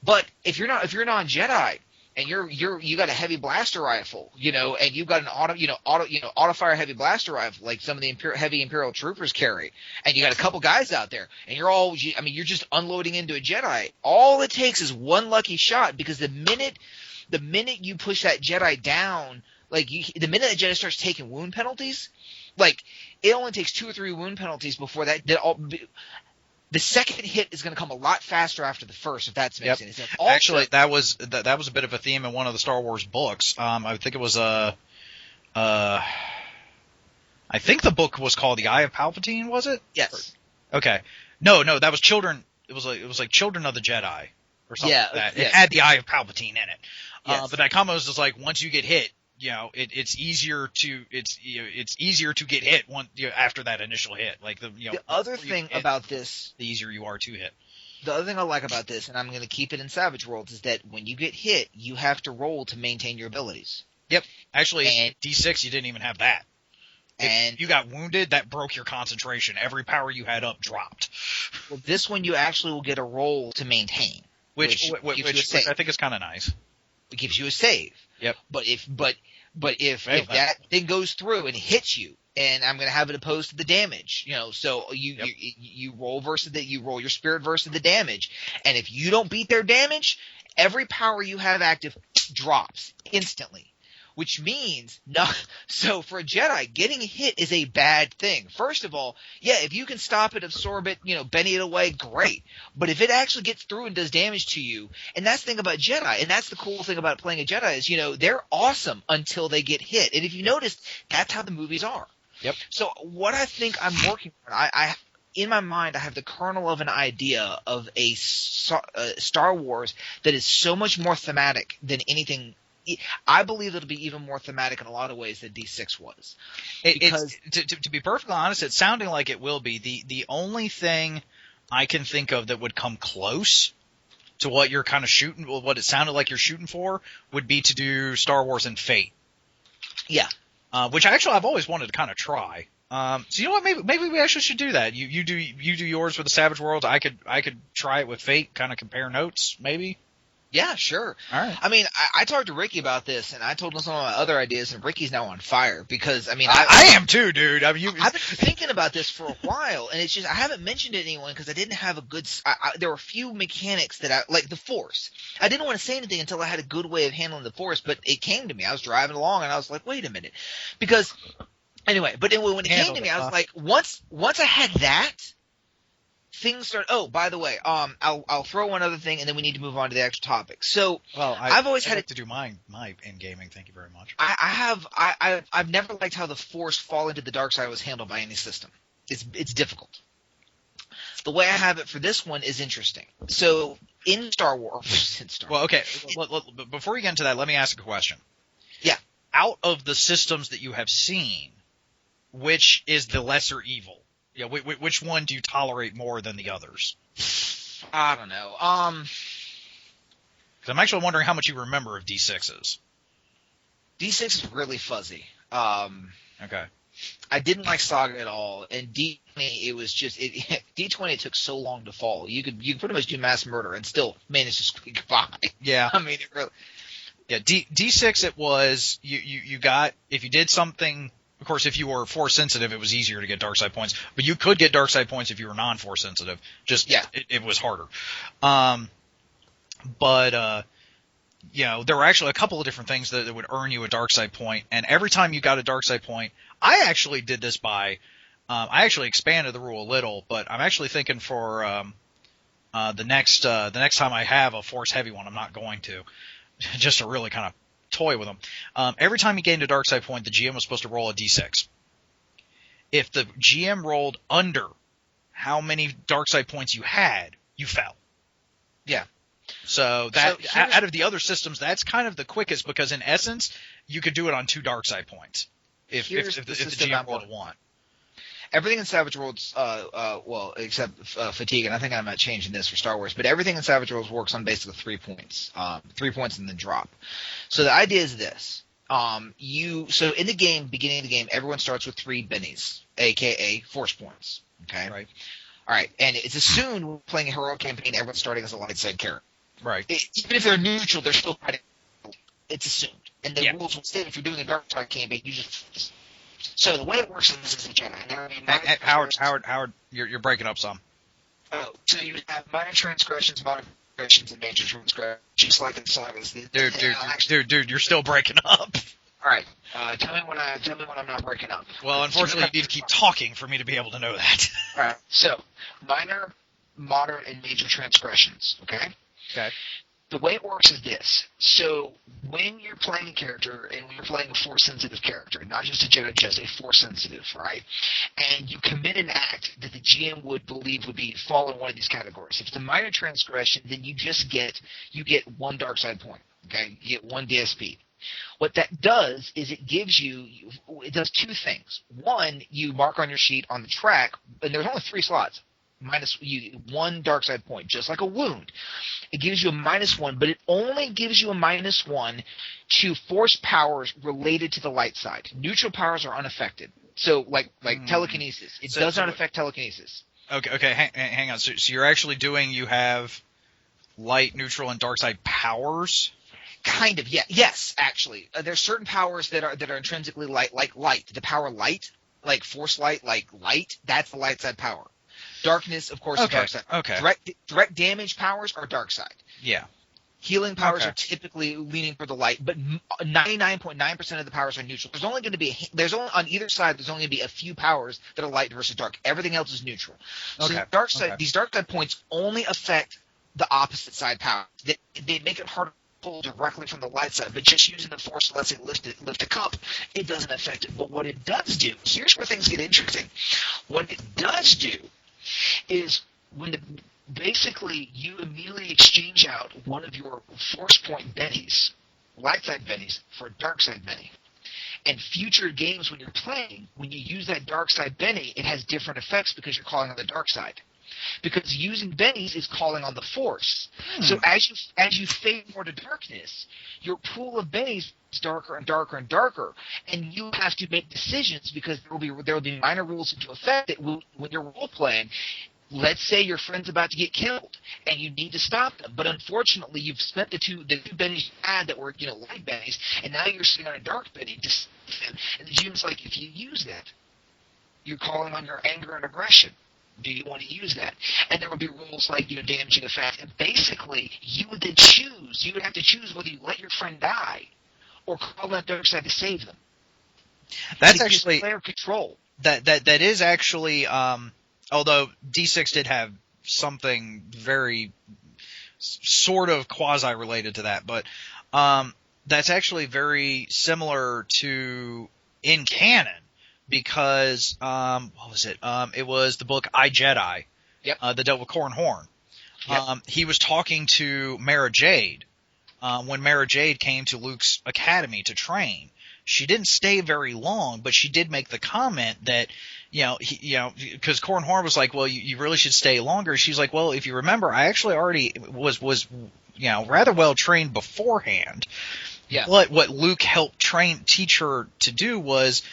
But if you're not Jedi and you got a heavy blaster rifle, and you've got an auto fire heavy blaster rifle like some of the heavy Imperial troopers carry, and you got a couple guys out there, and you're just unloading into a Jedi. All it takes is one lucky shot, because the minute you push that Jedi down, the minute that Jedi starts taking wound penalties, it only takes 2 or 3 wound penalties before the second hit is going to come a lot faster after the first, if that makes any sense. Also, actually, that was a bit of a theme in one of the Star Wars books. I think it was I think the book was called The Eye of Palpatine, was it? Yes. Okay. No, that was Children. It was like Children of the Jedi or something like that. Yes. It had the Eye of Palpatine in it. Yes. But that comment was just like, once you get hit, it's easier to get hit after that initial hit. Like the other thing about this, the easier you are to hit. The other thing I like about this, and I'm going to keep it in Savage Worlds, is that when you get hit, you have to roll to maintain your abilities. Yep. Actually, D6, you didn't even have that. If you got wounded, that broke your concentration. Every power you had up dropped. Well, this one you actually will get a roll to maintain, which I think is kind of nice. It gives you a save. Yep. But if that thing goes through and hits you, and I'm going to have it opposed to the damage, so you roll your spirit versus the damage, and if you don't beat their damage, every power you have active drops instantly. Which means, so for a Jedi, getting hit is a bad thing. First of all, yeah, if you can stop it, absorb it, bend it away, great. But if it actually gets through and does damage to you, and that's the thing about Jedi, and that's the cool thing about playing a Jedi is, they're awesome until they get hit. And if you notice, that's how the movies are. Yep. So what I think I'm working on, I in my mind, I have the kernel of an idea of a Star Wars that is so much more thematic than anything I believe it'll be even more thematic in a lot of ways than D6 was. To be perfectly honest, it's sounding like it will be. The only thing I can think of that would come close to what you're kind of shooting, what it sounded like you're shooting for, would be to do Star Wars and Fate. Yeah. Which actually I've always wanted to kind of try. So you know what? Maybe we actually should do that. You do yours with the Savage Worlds. I could try it with Fate. Kind of compare notes, maybe. Yeah, sure. All right. I mean, I talked to Ricky about this, and I told him some of my other ideas, and Ricky's now on fire because I mean, I am too, dude. I mean, I've been thinking about this for a while, and it's just I haven't mentioned it to anyone because I didn't have a good. There were a few mechanics that I like the Force. I didn't want to say anything until I had a good way of handling the Force, but it came to me. I was driving along, and I was like, wait a minute, because. Anyway, but when it came to me, I was like, once I had that, things started. Oh, by the way, I'll throw one other thing, and then we need to move on to the actual topic. So, I've always had to do my in gaming. Thank you very much. I've never liked how the Force fall into the dark side was handled by any system. It's difficult. The way I have it for this one is interesting. So in Star Wars, well, okay. Before we get into that, let me ask a question. Yeah. Out of the systems that you have seen, which is the lesser evil? Yeah, which one do you tolerate more than the others? I don't know. 'Cause I'm actually wondering how much you remember of D6s. D6 is really fuzzy. Okay. I didn't like Saga at all, and D20 it was just D20 it took so long to fall. You could pretty much do mass murder and still manage to squeak by. Yeah. I mean, it really. Yeah, D6 it was you got if you did something. Of course, if you were Force sensitive, it was easier to get dark side points. But you could get dark side points if you were non-Force sensitive. Just it was harder. There were actually a couple of different things that would earn you a dark side point. And every time you got a dark side point, I actually did this by I actually expanded the rule a little, but I'm actually thinking for the next time I have a Force heavy one, I'm not going to, just to really kind of toy with them. Every time you gained a dark side point, the GM was supposed to roll a d6. If the GM rolled under how many dark side points you had, you fell. Yeah. So out of the other systems, that's kind of the quickest because in essence, you could do it on 2 dark side points if the GM rolled a 1. Everything in Savage Worlds, except Fatigue, and I think I'm not changing this for Star Wars, but everything in Savage Worlds works on basically 3 points. 3 points and then drop. So the idea is this. So in the game, beginning of the game, everyone starts with 3 bennies, aka Force points. Okay? Right. All right. And it's assumed when playing a heroic campaign, everyone's starting as a light side character. Right. Even if they're neutral, they're still fighting. It's assumed. And the rules will state if you're doing a dark side campaign, you just. So the way it works in this is a Jedi. Howard, you're breaking up some. Oh, so you have minor transgressions, modifications, and major transgressions, just like in sagas. Dude, you're still breaking up. All right, tell me when I'm not breaking up. Well, unfortunately, you need to keep talking for me to be able to know that. All right, so minor, moderate, and major transgressions. Okay. Okay. The way it works is this. So when you're playing a character, and when you're playing a Force-sensitive character, not just a Jedi, just a Force-sensitive, right? And you commit an act that the GM would believe would fall in one of these categories. If it's a minor transgression, then you get 1 dark side point. Okay, you get 1 DSP. What that does is it does 2 things. One, you mark on your sheet on the track, and there's only 3 slots. Minus 1 dark side point, just like a wound. It gives you a -1, but it only gives you a -1 to Force powers related to the light side. Neutral powers are unaffected. So, like telekinesis, it does not affect telekinesis. Okay, hang on. So you're actually you have light, neutral, and dark side powers. Kind of, yeah. Yes, actually, there's certain powers that are intrinsically light, like light. The power light, like Force light, like light. That's the light side power. Darkness, of course, is dark side. Okay. Direct damage powers are dark side. Yeah. Healing powers are typically leaning for the light, but 99.9% of the powers are neutral. On either side, there's only going to be a few powers that are light versus dark. Everything else is neutral. So these dark side points only affect the opposite side powers. They make it harder to pull directly from the light side, but just using the Force to, let's say, lift a cup, it doesn't affect it. But what it does do, here's where things get interesting. What it does do is basically you immediately exchange out one of your Force point bennies light side bennies for a dark side benny. And future games when you're playing, when you use that dark side benny, it has different effects because you're calling on the dark side. Because using bennies is calling on the force. So as you fade more to darkness, your pool of bennies is darker and darker and darker, and you have to make decisions because there will be minor rules into effect that when you're role playing. Let's say your friend's about to get killed, and you need to stop them. But unfortunately, you've spent the two bennies you had that were light bennies, and now you're sitting on a dark benny to save them. And the GM's like, if you use that, you're calling on your anger and aggression. Do you want to use that? And there would be rules like damaging effect. And basically, you would then choose. You would have to choose whether you let your friend die or call on the dark side to save them. That's actually player control. That is actually. Although D6 did have something very sort of quasi-related to that, but that's actually very similar to in canon because what was it? It was the book I, Jedi, that dealt with Corran Horn. Yep. He was talking to Mara Jade when Mara Jade came to Luke's academy to train. She didn't stay very long, but she did make the comment that because Corran Horn was like, well, you really should stay longer. She's like, well, if you remember, I actually already was rather well trained beforehand. Yeah. But what Luke helped teach her to do was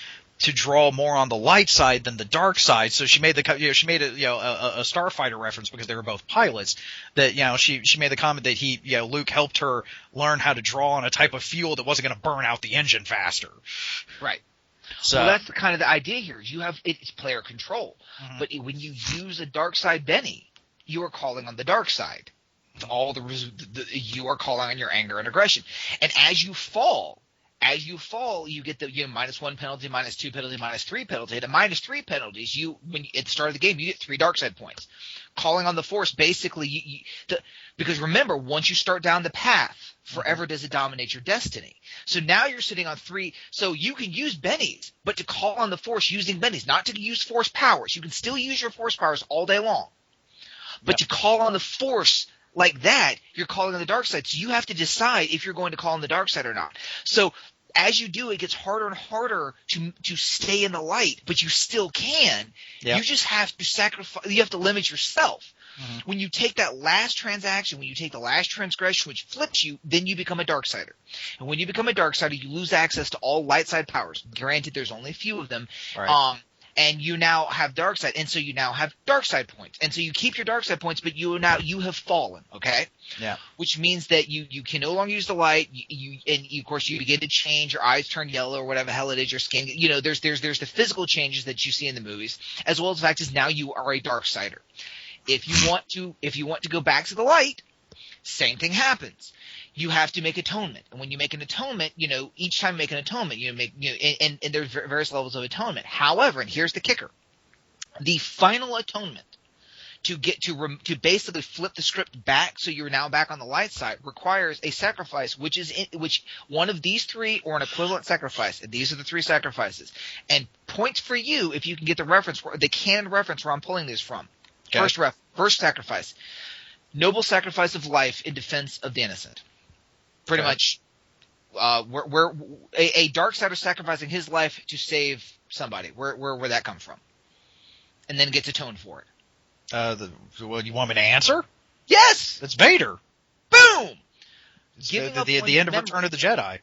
to draw more on the light side than the dark side. So she made a starfighter reference because they were both pilots. That she made the comment that Luke helped her learn how to draw on a type of fuel that wasn't going to burn out the engine faster. Right. So well, that's kind of the idea here. Is it's player control, but when you use a dark side benny, you are calling on the dark side. You are calling on your anger and aggression, and as you fall, you get the -1 penalty, -2 penalty, -3 penalty. The -3 penalties, at the start of the game, you get 3 dark side points. Calling on the force, basically, because remember, once you start down the path, forever does it dominate your destiny. So now you're sitting on 3. So you can use bennies, but to call on the force using bennies, not to use force powers. You can still use your force powers all day long, but to call on the force like that, you're calling on the dark side. So you have to decide if you're going to call on the dark side or not. So as you do, it gets harder and harder to stay in the light, but you still can. Yep. You just have to sacrifice. You have to limit yourself. Mm-hmm. When you take that last transaction, when you take the last transgression, which flips you, then you become a darksider. And when you become a darksider, you lose access to all light side powers. Granted, there's only a few of them. Right. And you now have dark side, and so you now have dark side points, and so you keep your dark side points, but you have fallen, okay? Yeah. Which means that you can no longer use the light. Of course you begin to change. Your eyes turn yellow or whatever the hell it is. Your skin. There's the physical changes that you see in the movies, as well as the fact is now you are a dark sider. If you want to go back to the light, same thing happens. You have to make atonement, and when you make an atonement, each time you make an atonement, and there's various levels of atonement. However, and here's the kicker: the final atonement to basically flip the script back, so you're now back on the light side, requires a sacrifice, which one of these 3 or an equivalent sacrifice. And these are the 3 sacrifices, and points for you if you can get the canon reference where I'm pulling these from. Okay. First sacrifice, noble sacrifice of life in defense of the innocent. Pretty much, where a darksider sacrificing his life to save somebody. Where that come from? And then gets atoned for it. Well, you want me to answer? Yes! It's Vader. Boom! It's the end of Return of the Jedi.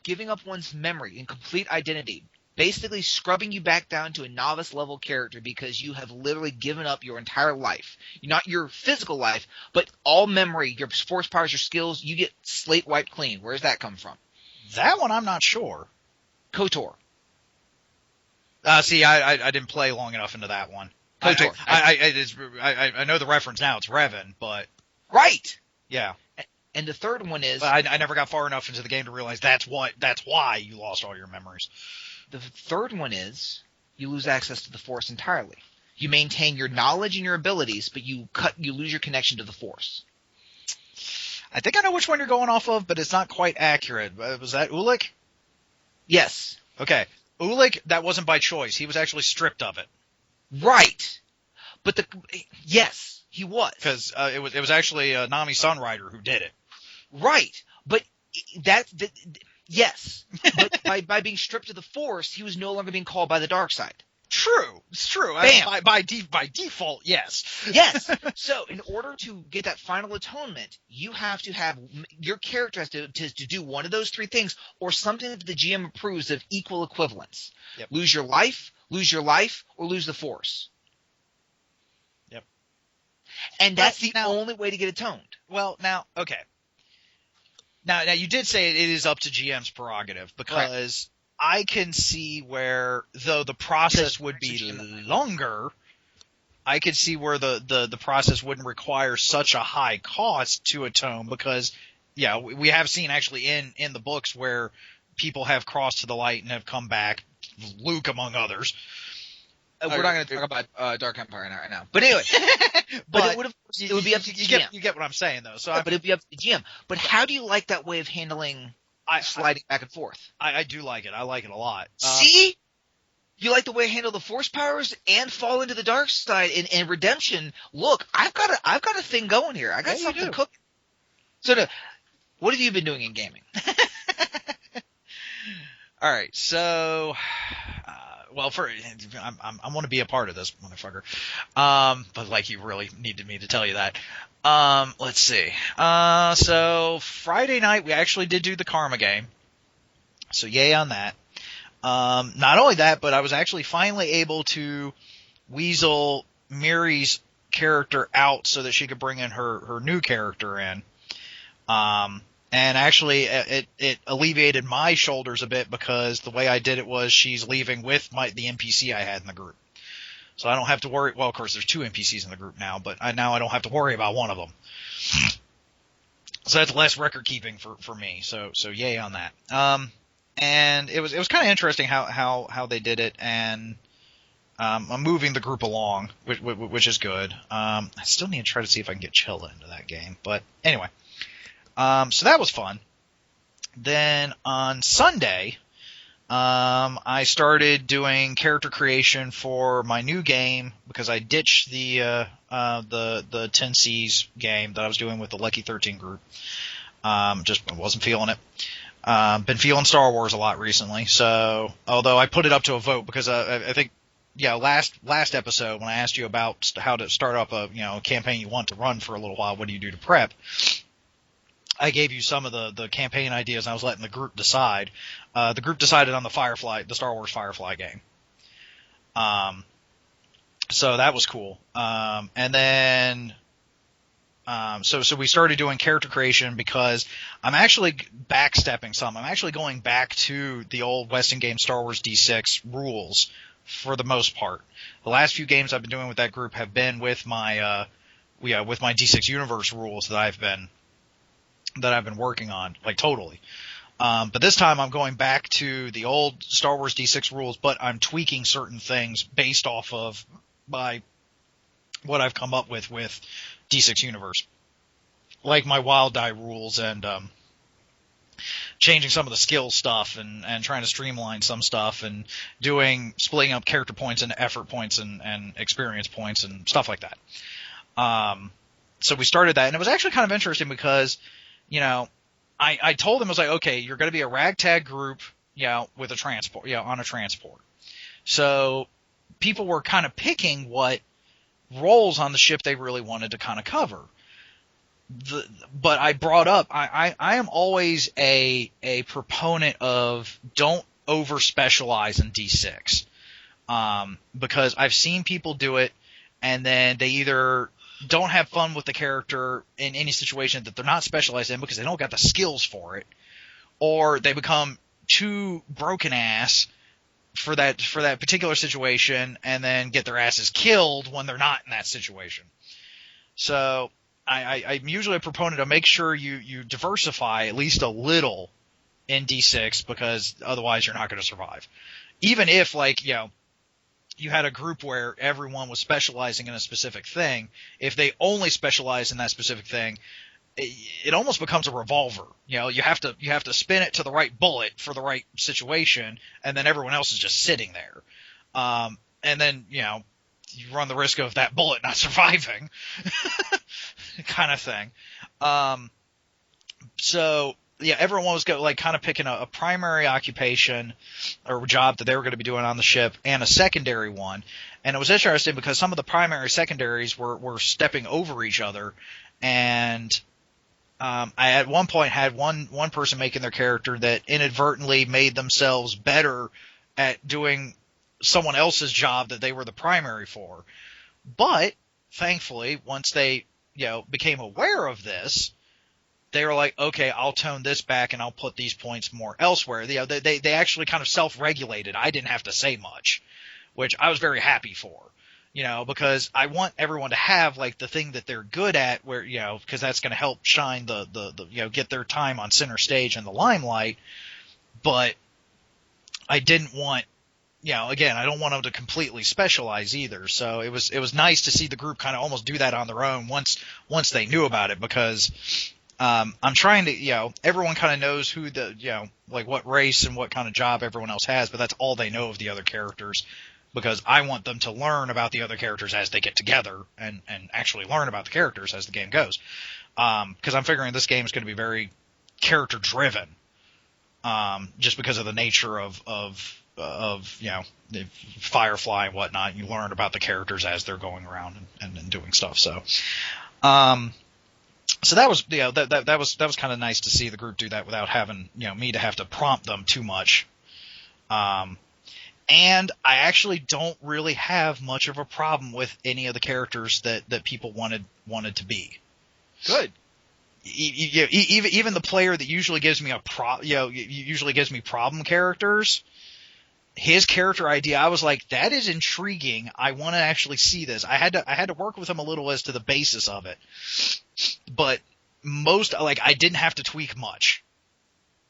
Giving up one's memory and complete identity. Basically scrubbing you back down to a novice level character because you have literally given up your entire life. Not your physical life, but all memory, your force powers, your skills, you get slate wiped clean. Where does that come from? That one I'm not sure. KOTOR. See, I didn't play long enough into that one. KOTOR. I know the reference now. It's Revan, but right. Yeah. And the third one is I never got far enough into the game to realize that's why you lost all your memories. The third one is you lose access to the Force entirely. You maintain your knowledge and your abilities, but you lose your connection to the Force. I think I know which one you're going off of, but it's not quite accurate. Was that Ulick? Yes. Okay. Ulick, that wasn't by choice. He was actually stripped of it. Right. But yes, he was. Because it was actually Nami Sunrider who did it. Right. But Yes, but by being stripped of the Force, he was no longer being called by the dark side. True. It's true. Bam. By default, yes. Yes. So in order to get that final atonement, you have to have your character has to do one of those three things, or something that the GM approves of equal equivalence. Yep. Lose your life, or lose the Force. Yep. And that's the only way to get atoned. Well, now, okay. Now you did say it is up to GM's prerogative, because I can see where, though the process would be longer, I could see where the process wouldn't require such a high cost to atone, because, yeah, we have seen actually in the books where people have crossed to the light and have come back, Luke among others. We're not going to talk about Dark Empire right now. But anyway, but it would be up to the GM. You get what I'm saying, though. So but it would be up to the GM. But how do you like that way of handling sliding back and forth? I do like it. I like it a lot. See? You like the way I handle the Force powers and fall into the dark side and redemption. Look, I've got a thing going here. I got something cooking. So, what have you been doing in gaming? All right, so, well, I want to be a part of this, motherfucker. But like, you really needed me to tell you that. Let's see. So Friday night we actually did do the Karma game. So yay on that. Not only that, but I was actually finally able to weasel Miri's character out so that she could bring in her new character in. And actually, it alleviated my shoulders a bit, because the way I did it was she's leaving with the NPC I had in the group. So I don't have to worry. Well, of course, there's two NPCs in the group now, but now I don't have to worry about one of them. So that's less record keeping for me. So yay on that. And it was kind of interesting how they did it, and I'm moving the group along, which is good. I still need to try to see if I can get Chilla into that game, but anyway. So that was fun. Then on Sunday, I started doing character creation for my new game, because I ditched the 10Cs game that I was doing with the Lucky 13 group. Just wasn't feeling it. Been feeling Star Wars a lot recently. So, although I put it up to a vote, because I think, last episode when I asked you about how to start up a campaign you want to run for a little while, what do you do to prep? I gave you some of the campaign ideas, and I was letting the group decide. The group decided on the Star Wars Firefly game. So that was cool. And then, so we started doing character creation, because I'm actually backstepping some. I'm actually going back to the old Weston game Star Wars D6 rules for the most part. The last few games I've been doing with that group have been with my D6 Universe rules that I've been working on, like, totally. But this time I'm going back to the old Star Wars D6 rules, but I'm tweaking certain things based off of what I've come up with D6 Universe. Like my wild die rules, and changing some of the skill stuff, and trying to streamline some stuff, and splitting up character points into effort points and experience points and stuff like that. So we started that, and it was actually kind of interesting, because I told them, I was like, okay, you're going to be a ragtag group, with a transport, on a transport. So people were kind of picking what roles on the ship they really wanted to kind of cover. But I brought up, I am always a proponent of don't over specialize in D6. Because I've seen people do it, and then they either don't have fun with the character in any situation that they're not specialized in, because they don't got the skills for it, or they become too broken ass for that particular situation, and then get their asses killed when they're not in that situation. So I'm usually a proponent of make sure you diversify at least a little in D6, because otherwise you're not going to survive. Even if, you had a group where everyone was specializing in a specific thing, if they only specialize in that specific thing, it almost becomes a revolver. You have to spin it to the right bullet for the right situation, and then everyone else is just sitting there. And then, you run the risk of that bullet not surviving kind of thing. So everyone was like kind of picking a primary occupation or job that they were going to be doing on the ship and a secondary one. And it was interesting because some of the primary secondaries were stepping over each other. And I at one point had one person making their character that inadvertently made themselves better at doing someone else's job that they were the primary for. But thankfully, once they, became aware of this, they were like, okay, I'll tone this back and I'll put these points more elsewhere. They actually kind of self-regulated. I didn't have to say much, which I was very happy for, because I want everyone to have like the thing that they're good at where, because that's going to help shine the get their time on center stage and the limelight. But I didn't want, again, I don't want them to completely specialize either. So it was nice to see the group kind of almost do that on their own once they knew about it, because I'm trying to, everyone kind of knows who like what race and what kind of job everyone else has, but that's all they know of the other characters, because I want them to learn about the other characters as they get together and actually learn about the characters as the game goes. Because I'm figuring this game is going to be very character driven, just because of the nature of the Firefly and whatnot. You learn about the characters as they're going around and doing stuff. So, so that was, that was kind of nice to see the group do that without having, me to have to prompt them too much. And I actually don't really have much of a problem with any of the characters that people wanted to be. Good. Even the player that usually gives me usually gives me problem characters, his character idea, I was like, that is intriguing. I want to actually see this. I had to work with him a little as to the basis of it, but I didn't have to tweak much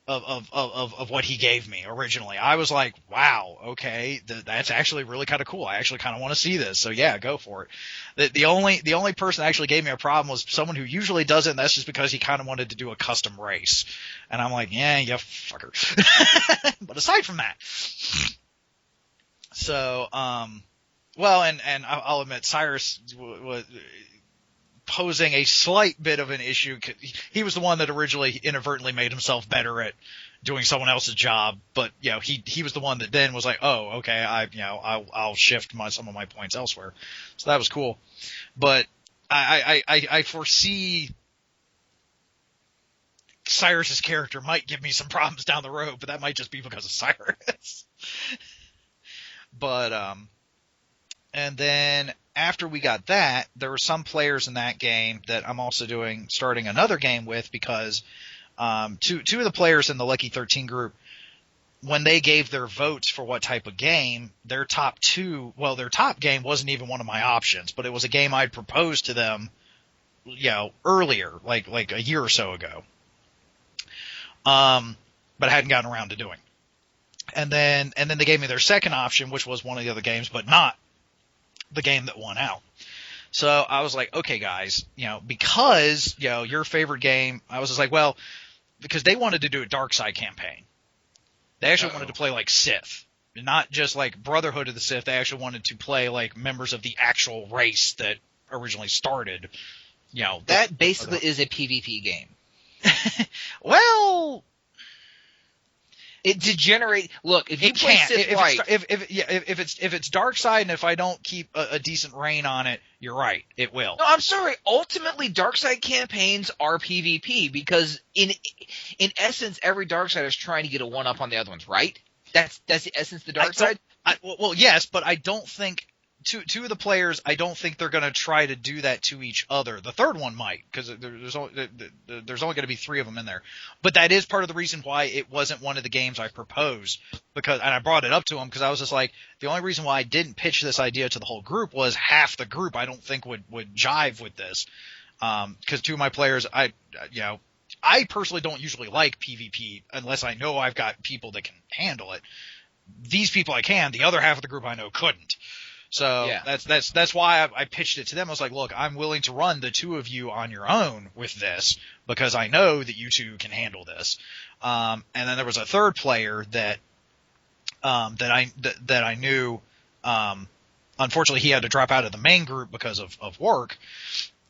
of what he gave me originally. I was like, wow, okay, that's actually really kind of cool. I actually kind of want to see this. So yeah, go for it. The only person that actually gave me a problem was someone who usually doesn't, and that's just because he kind of wanted to do a custom race. And I'm like, yeah, you fucker. But aside from that, so, well, and I'll admit, Cyrus was posing a slight bit of an issue. He was the one that originally inadvertently made himself better at doing someone else's job, but he was the one that then was like, oh, okay, I'll shift some of my points elsewhere. So that was cool. But I foresee Cyrus's character might give me some problems down the road, but that might just be because of Cyrus. But and then after we got that, there were some players in that game that I'm also starting another game with, because two of the players in the Lucky 13 group, when they gave their votes for what type of game, their top game wasn't even one of my options, but it was a game I'd proposed to them, earlier, like a year or so ago. But I hadn't gotten around to doing. And then they gave me their second option, which was one of the other games, but not the game that won out. So I was like, okay, guys, because, your favorite game, I was just like, well, because they wanted to do a Dark Side campaign. They actually wanted to play like Sith, not just like Brotherhood of the Sith. They actually wanted to play like members of the actual race that originally started, That basically is a PvP game. Well, it degenerates. Look, if you play Sith right, if it's Dark Side, and if I don't keep a decent reign on it, you're right, it will. No, I'm sorry. Ultimately, Dark Side campaigns are PvP because in essence, every Dark Side is trying to get a one up on the other ones, right? That's the essence of the Dark Side. Well, yes, but I don't think two of the players, I don't think they're going to try to do that to each other. The third one might, because there's only going to be 3 of them in there. But that is part of the reason why it wasn't one of the games I proposed, and I brought it up to them because I was just like, the only reason why I didn't pitch this idea to the whole group was half the group I don't think would jive with this. Because 2 of my players, I personally don't usually like PvP unless I know I've got people that can handle it. These people I can, the other half of the group I know couldn't. So yeah. That's why I pitched it to them. I was like, look, I'm willing to run the 2 of you on your own with this because I know that you 2 can handle this. And then there was a third player that I knew. Unfortunately, he had to drop out of the main group because of work.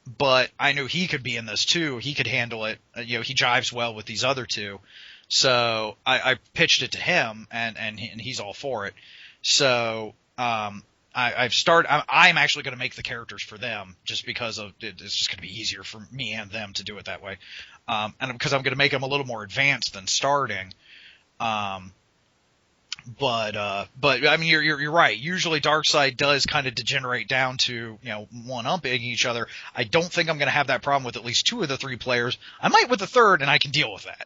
but I knew he could be in this too. He could handle it. He jives well with these other two. So I pitched it to him, and he's all for it. So I've started. I'm actually going to make the characters for them, just because it's just going to be easier for me and them to do it that way, and because I'm going to make them a little more advanced than starting. But I mean, you're right. Usually Darkseid does kind of degenerate down to, one-upping each other. I don't think I'm going to have that problem with at least 2 of the 3 players. I might with the third, and I can deal with that.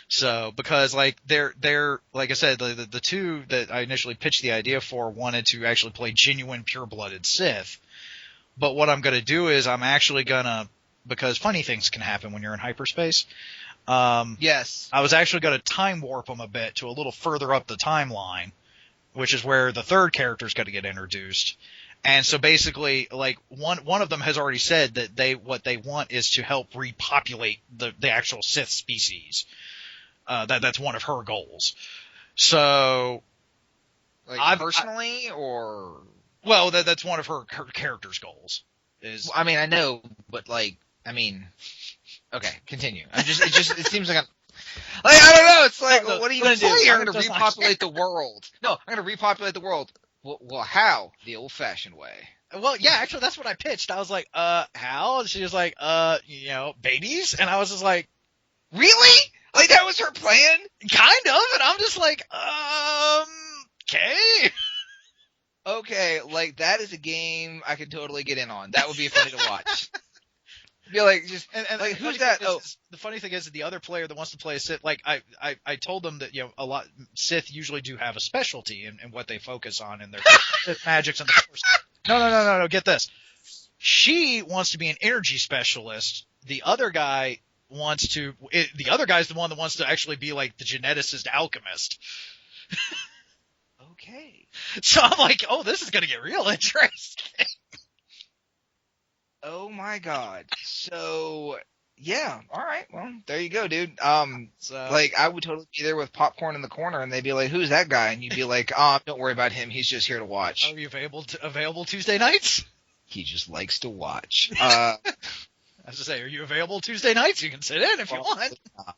So, because they're like I said, the 2 that I initially pitched the idea for wanted to actually play genuine pure-blooded Sith. But what I'm going to do is I'm actually going to, because funny things can happen when you're in hyperspace. Yes. I was actually going to time warp them a bit to a little further up the timeline, which is where the third character's got to get introduced. And so basically, like, one of them has already said that what they want is to help repopulate the actual Sith species. That's one of her goals. So, like, personally, or? Well, that's one of her character's goals. I mean, I know, but okay, continue. It seems like I don't know. It's like, what are you going to do? I'm going to repopulate the world. No, I'm going to repopulate the world. Well, how? The old-fashioned way. Well, yeah, actually, that's what I pitched. I was like, how? And she was like, babies? And I was just like, really? Like, that was her plan? Kind of. And I'm just like, okay. Okay, like, that is a game I could totally get in on. That would be funny to watch. Be like, just and like, who's that? The funny thing is that the other player that wants to play a Sith, like I told them that a lot Sith usually do have a specialty in what they focus on in their Sith magics and the Force. No. Get this. She wants to be an energy specialist. The other guy the other guy's the one that wants to actually be like the geneticist alchemist. Okay. So I'm like, oh, this is gonna get real interesting. Oh my god. So, yeah. All right. Well, there you go, dude. Like, I would totally be there with popcorn in the corner, and they'd be like, "Who's that guy?" And you'd be like, don't worry about him. He's just here to watch." Are you available Tuesday nights? He just likes to watch. I was to say, are you available Tuesday nights? You can sit in if you want. Not.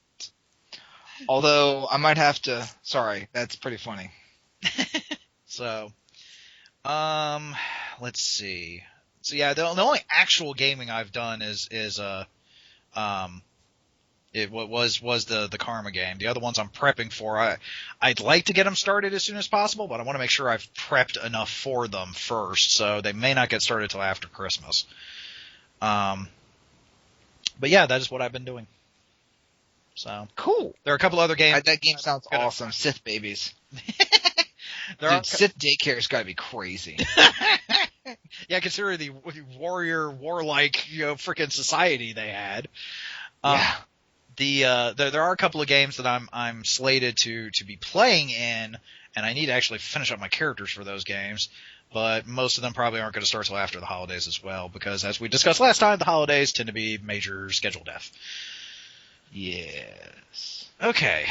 Although, I might have to. Sorry, that's pretty funny. So, let's see. So yeah, the only actual gaming I've done is the Karma game. The other ones I'm prepping for. I'd like to get them started as soon as possible, but I want to make sure I've prepped enough for them first, so they may not get started till after Christmas. But yeah, that is what I've been doing. So cool. There are a couple other games. That game sounds awesome. Sith babies. Sith daycare's got to be crazy. Yeah, consider the warlike, freaking society they had. Yeah. There are a couple of games that I'm slated to be playing in, and I need to actually finish up my characters for those games. But most of them probably aren't going to start till after the holidays as well, because as we discussed last time, the holidays tend to be major schedule death. Yes. Okay.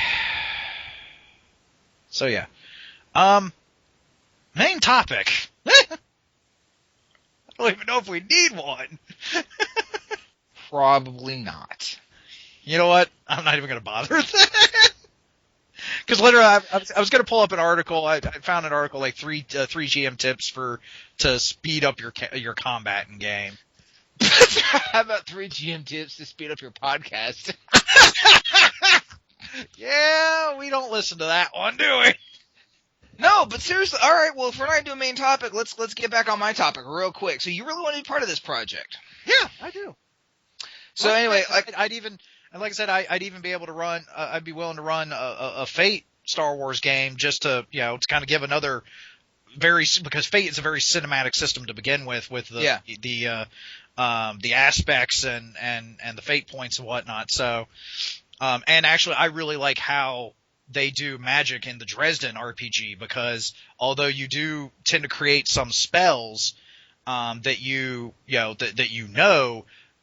So yeah. Main topic. I don't even know if we need one. Probably not. You know what? I'm not even going to bother with that. Because literally, I was going to pull up an article. I found an article like three GM tips to speed up your combat in game. How about 3 GM tips to speed up your podcast? Yeah, we don't listen to that one, do we? No, but seriously, all right. Well, if we're not going to do a main topic, let's get back on my topic real quick. So you really want to be part of this project? Yeah, I do. So anyway, I'd even be able to run. I'd be willing to run a Fate Star Wars game just to kind of give another because Fate is a very cinematic system to begin with the aspects and the fate points and whatnot. So, and actually, I really like how they do magic in the Dresden RPG, because although you do tend to create some spells that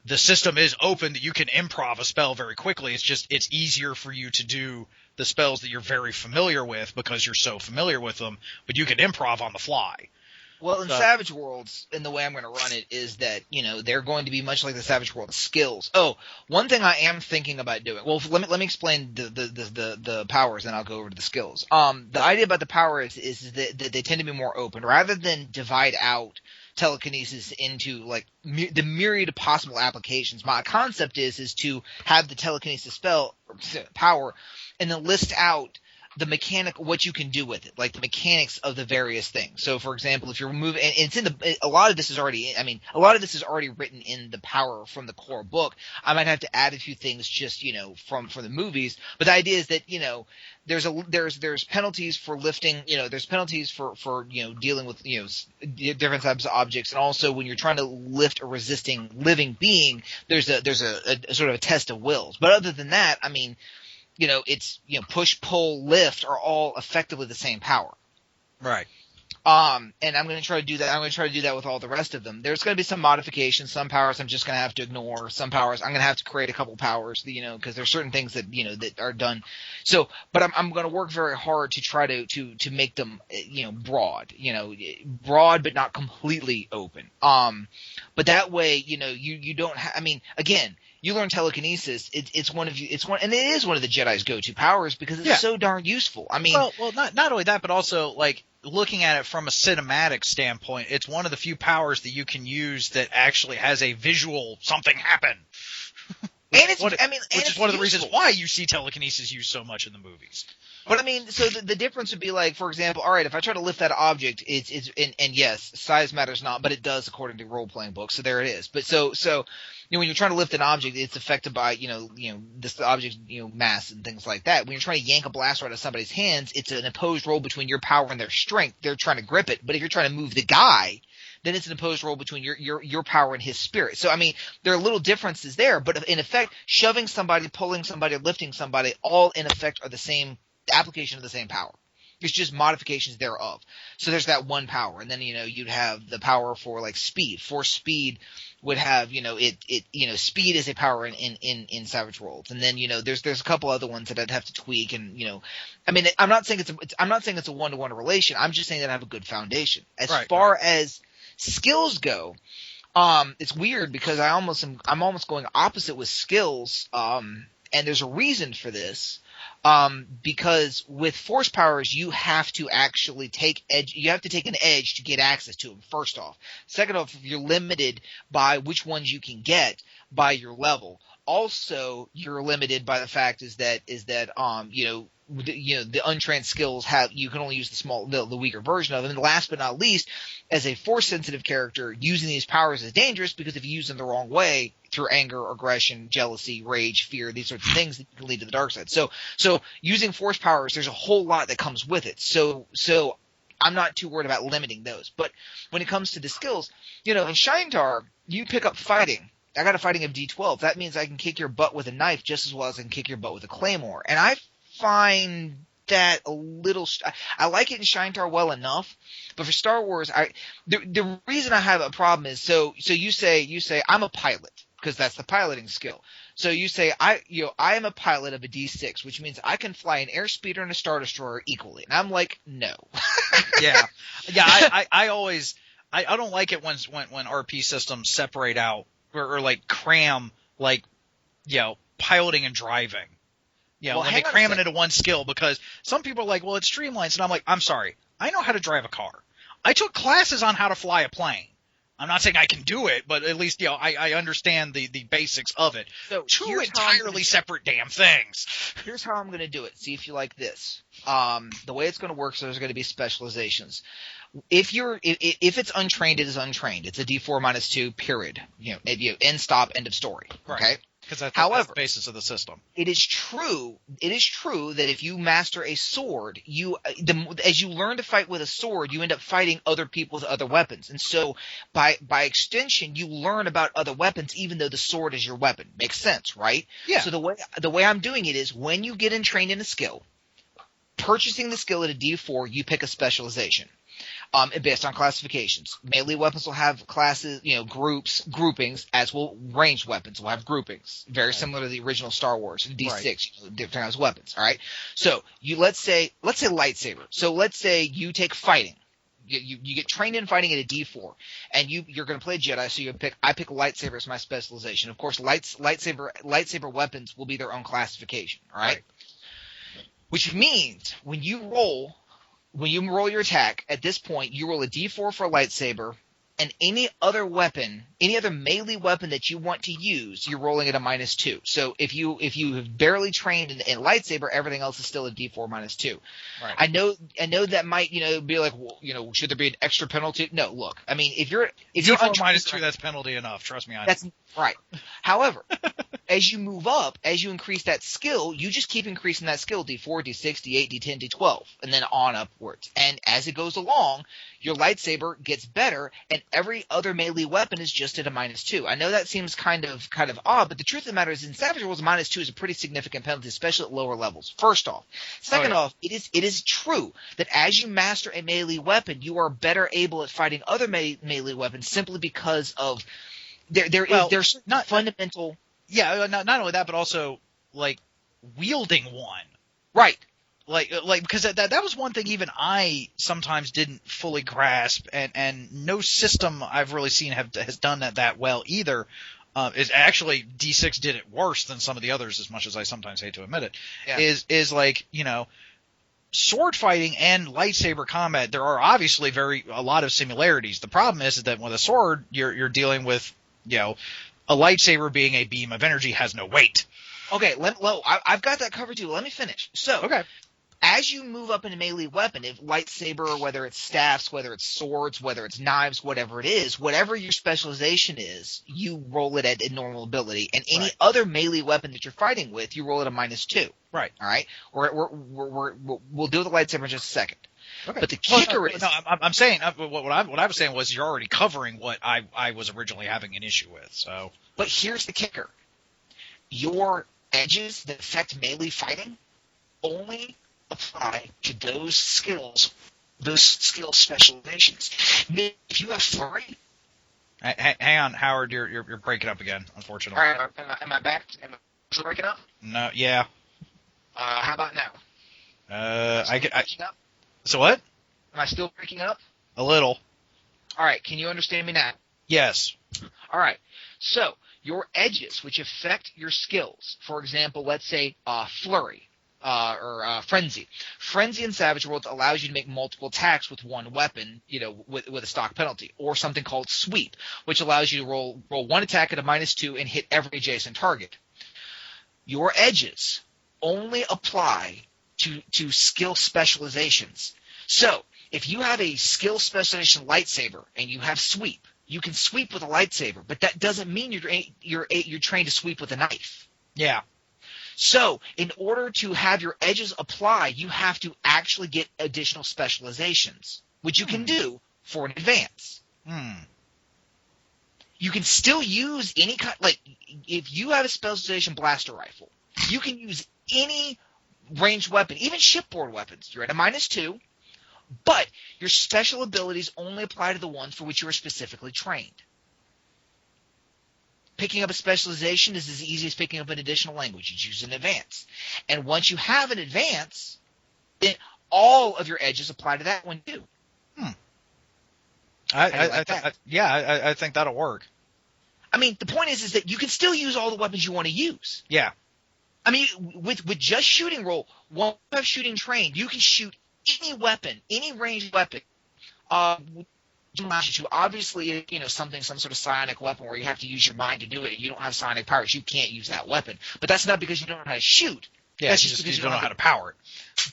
the system is open that you can improv a spell very quickly. It's easier for you to do the spells that you're very familiar with because you're so familiar with them, but you can improv on the fly. Well, in Savage Worlds, and the way I'm going to run it is that, they're going to be much like the Savage Worlds skills. Oh, one thing I am thinking about doing. Well, let me explain the powers, and I'll go over to the skills. The idea about the powers is that they tend to be more open, rather than divide out telekinesis into like the myriad of possible applications. My concept is to have the telekinesis power, and then list out the mechanic, what you can do with it, like the mechanics of the various things. So, for example, if you're moving, and it's in a lot of this is already written in the power from the core book. I might have to add a few things just, from the movies. But the idea is that, there's penalties for lifting, there's penalties for dealing with, different types of objects. And also when you're trying to lift a resisting living being, there's a sort of a test of wills. But other than that, I mean, it's, push, pull, lift are all effectively the same power. Right. And I'm going to try to do that. I'm going to try to do that with all the rest of them. There's going to be some modifications. Some powers I'm just going to have to ignore. Some powers I'm going to have to create a couple powers, because there's certain things that, that are done. So, but I'm going to work very hard to try to make them, broad, broad, but not completely open. But that way, you don't again, you learn telekinesis. And it is one of the Jedi's go-to powers because it's so darn useful. I mean, well, not only that, but also like looking at it from a cinematic standpoint, it's one of the few powers that you can use that actually has a visual something happen. Which is one of the reasons why you see telekinesis used so much in the movies. But I mean, so the difference would be like, for example, all right, if I try to lift that object, it's and yes, size matters not, but it does according to role-playing books. So there it is. But so when you're trying to lift an object, it's affected by this object's mass and things like that. When you're trying to yank a blaster out of somebody's hands, it's an opposed roll between your power and their strength. They're trying to grip it. But if you're trying to move the guy, then it's an opposed roll between your power and his spirit. So I mean, there are little differences there, but in effect, shoving somebody, pulling somebody, lifting somebody, all in effect are the same application of the same power. It's just modifications thereof. So there's that one power, and then you'd have the power for like speed. Force speed would have speed is a power in Savage Worlds, and then there's a couple other ones that I'd have to tweak, and I mean, I'm not saying it's a one-to-one relation. I'm just saying that I have a good foundation. As far as skills go, it's weird because I'm almost going opposite with skills, and there's a reason for this. Because with force powers, you have to actually take an edge to get access to them, first off. Second off, you're limited by which ones you can get by your level. Also, you're limited by the fact is that the untrained skills you can only use the weaker version of them. And last but not least, as a force sensitive character, using these powers is dangerous because if you use them the wrong way, through anger, aggression, jealousy, rage, fear, these sorts of things that can lead to the dark side. So using force powers, there's a whole lot that comes with it. So I'm not too worried about limiting those. But when it comes to the skills, in Shintar, you pick up fighting. I got a fighting of D12. That means I can kick your butt with a knife just as well as I can kick your butt with a claymore. And I find that a little I like it in Shintar well enough, but for Star Wars, the reason I have a problem is so you say I'm a pilot because that's the piloting skill. So you say I am a pilot of a D6, which means I can fly an airspeeder and a Star Destroyer equally, and I'm like, no. yeah. I always I don't like it when RP systems separate out or like cram piloting and driving. When they cram it into one skill, because some people are like, well, it's streamlines, and I'm like, I'm sorry, I know how to drive a car. I took classes on how to fly a plane. I'm not saying I can do it, but at least I understand the basics of it. So two entirely separate damn things. Here's how I'm going to do it. See if you like this. The way it's going to work, so there's going to be specializations. If it's untrained, it is untrained. It's a D4 -2, period. End stop, end of story. Right. Okay. Because that's the basis of the system. It is true that if you master a sword, as you learn to fight with a sword, you end up fighting other people with other weapons. And so by extension, you learn about other weapons even though the sword is your weapon. Makes sense, right? Yeah. So the way I'm doing it is when you get trained in a skill, purchasing the skill at a D4, you pick a specialization. Based on classifications. Melee weapons will have classes, groupings, as will ranged weapons will have groupings. Very similar to the original Star Wars, D6, different kinds of weapons, all right? So let's say lightsaber. So let's say you take fighting. You get trained in fighting at a D4, and you're going to play Jedi, so I pick lightsaber as my specialization. Of course, lightsaber weapons will be their own classification, all right? Which means when you roll your attack, at this point you roll a D4 for a lightsaber, and any other melee weapon that you want to use, you're rolling at a -2. So if you have barely trained in lightsaber, everything else is still a D4 -2. Right. I know that might be like, well, should there be an extra penalty? No, look, I mean, if you're D4 -2, that's penalty enough. Trust me, that's right. However, as you move up, as you increase that skill, you just keep increasing that skill, D4, D6, D8, D10, D12, and then on upwards. And as it goes along, your lightsaber gets better, and every other melee weapon is just at a -2. I know that seems kind of odd, but the truth of the matter is, in Savage Worlds, -2 is a pretty significant penalty, especially at lower levels. First off. Second off, it is true that as you master a melee weapon, you are better able at fighting other melee weapons simply because of there's not fundamental. Yeah, not only that, but also like wielding one. Right. Like because that was one thing even I sometimes didn't fully grasp, and no system I've really seen has done that well either. Is actually D6 did it worse than some of the others, as much as I sometimes hate to admit it. Yeah. Is like, sword fighting and lightsaber combat, there are obviously a lot of similarities. The problem is that with a sword, you're dealing with, a lightsaber being a beam of energy has no weight. Okay, I've got that covered too. Let me finish. So, okay. As you move up in a melee weapon, if lightsaber, whether it's staffs, whether it's swords, whether it's knives, whatever it is, whatever your specialization is, you roll it at a normal ability. And any other melee weapon that you're fighting with, you roll it a -2. Right. All right? We'll deal with the lightsaber in just a second. Okay. But the kicker is... No, I'm saying, what I was saying was you're already covering what I was originally having an issue with. So. But here's the kicker. Your edges that affect melee fighting only apply to those skill specializations. If you have flurry, hang on, Howard, you're breaking up again, unfortunately. All right, am I back? Am I still breaking up? No, yeah. How about now? Breaking up? So what? Am I still breaking up? A little. All right, can you understand me now? Yes. All right, so your edges, which affect your skills, for example, let's say flurry. Or frenzy. Frenzy in Savage Worlds allows you to make multiple attacks with one weapon, with a stock penalty, or something called sweep, which allows you to roll one attack at a -2 and hit every adjacent target. Your edges only apply to skill specializations. So if you have a skill specialization lightsaber and you have sweep, you can sweep with a lightsaber, but that doesn't mean you're trained to sweep with a knife. Yeah. So, in order to have your edges apply, you have to actually get additional specializations, which you can do for an advance. You can still use any kind, like, if you have a specialization blaster rifle, you can use any ranged weapon, even shipboard weapons. You're at a -2, but your special abilities only apply to the ones for which you are specifically trained. Picking up a specialization is as easy as picking up an additional language. You choose an advance. And once you have an advance, then all of your edges apply to that one too. I think that'll work. I mean, the point is that you can still use all the weapons you want to use. Yeah. I mean, with just shooting roll, once you have shooting trained, you can shoot any weapon, any ranged weapon. Obviously, some sort of psionic weapon where you have to use your mind to do it. You don't have psionic powers. You can't use that weapon. But that's not because you don't know how to shoot. Yeah, that's just because you don't know how to power it.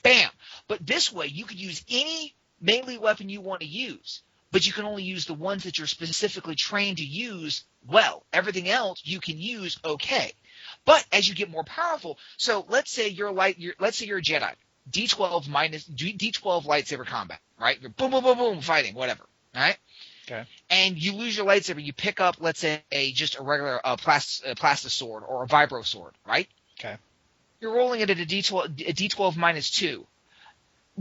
Bam. But this way, you could use any melee weapon you want to use, but you can only use the ones that you're specifically trained to use well. Everything else you can use okay. But as you get more powerful, so let's say you're a Jedi, D12 lightsaber combat, right? You're boom, boom, boom, boom, fighting, whatever. All right. Okay. And you lose your lightsaber. You pick up, let's say, just a regular plastic sword or a vibro sword, right? Okay. You're rolling it at a D12 -2,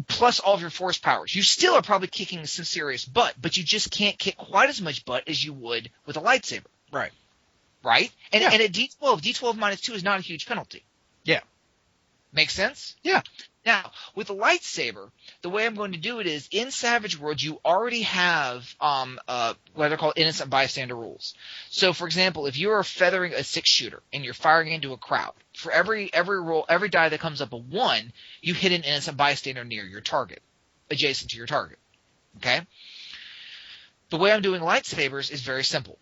plus all of your force powers. You still are probably kicking some serious butt, but you just can't kick quite as much butt as you would with a lightsaber. Right. Right. And at D12 -2 is not a huge penalty. Yeah. Make sense? Yeah. Now, with a lightsaber, the way I'm going to do it is in Savage Worlds, you already have what are called innocent bystander rules. So, for example, if you are feathering a 6-shooter and you're firing into a crowd, for every roll, every die that comes up a 1, you hit an innocent bystander near your target, adjacent to your target. Okay? The way I'm doing lightsabers is very simple.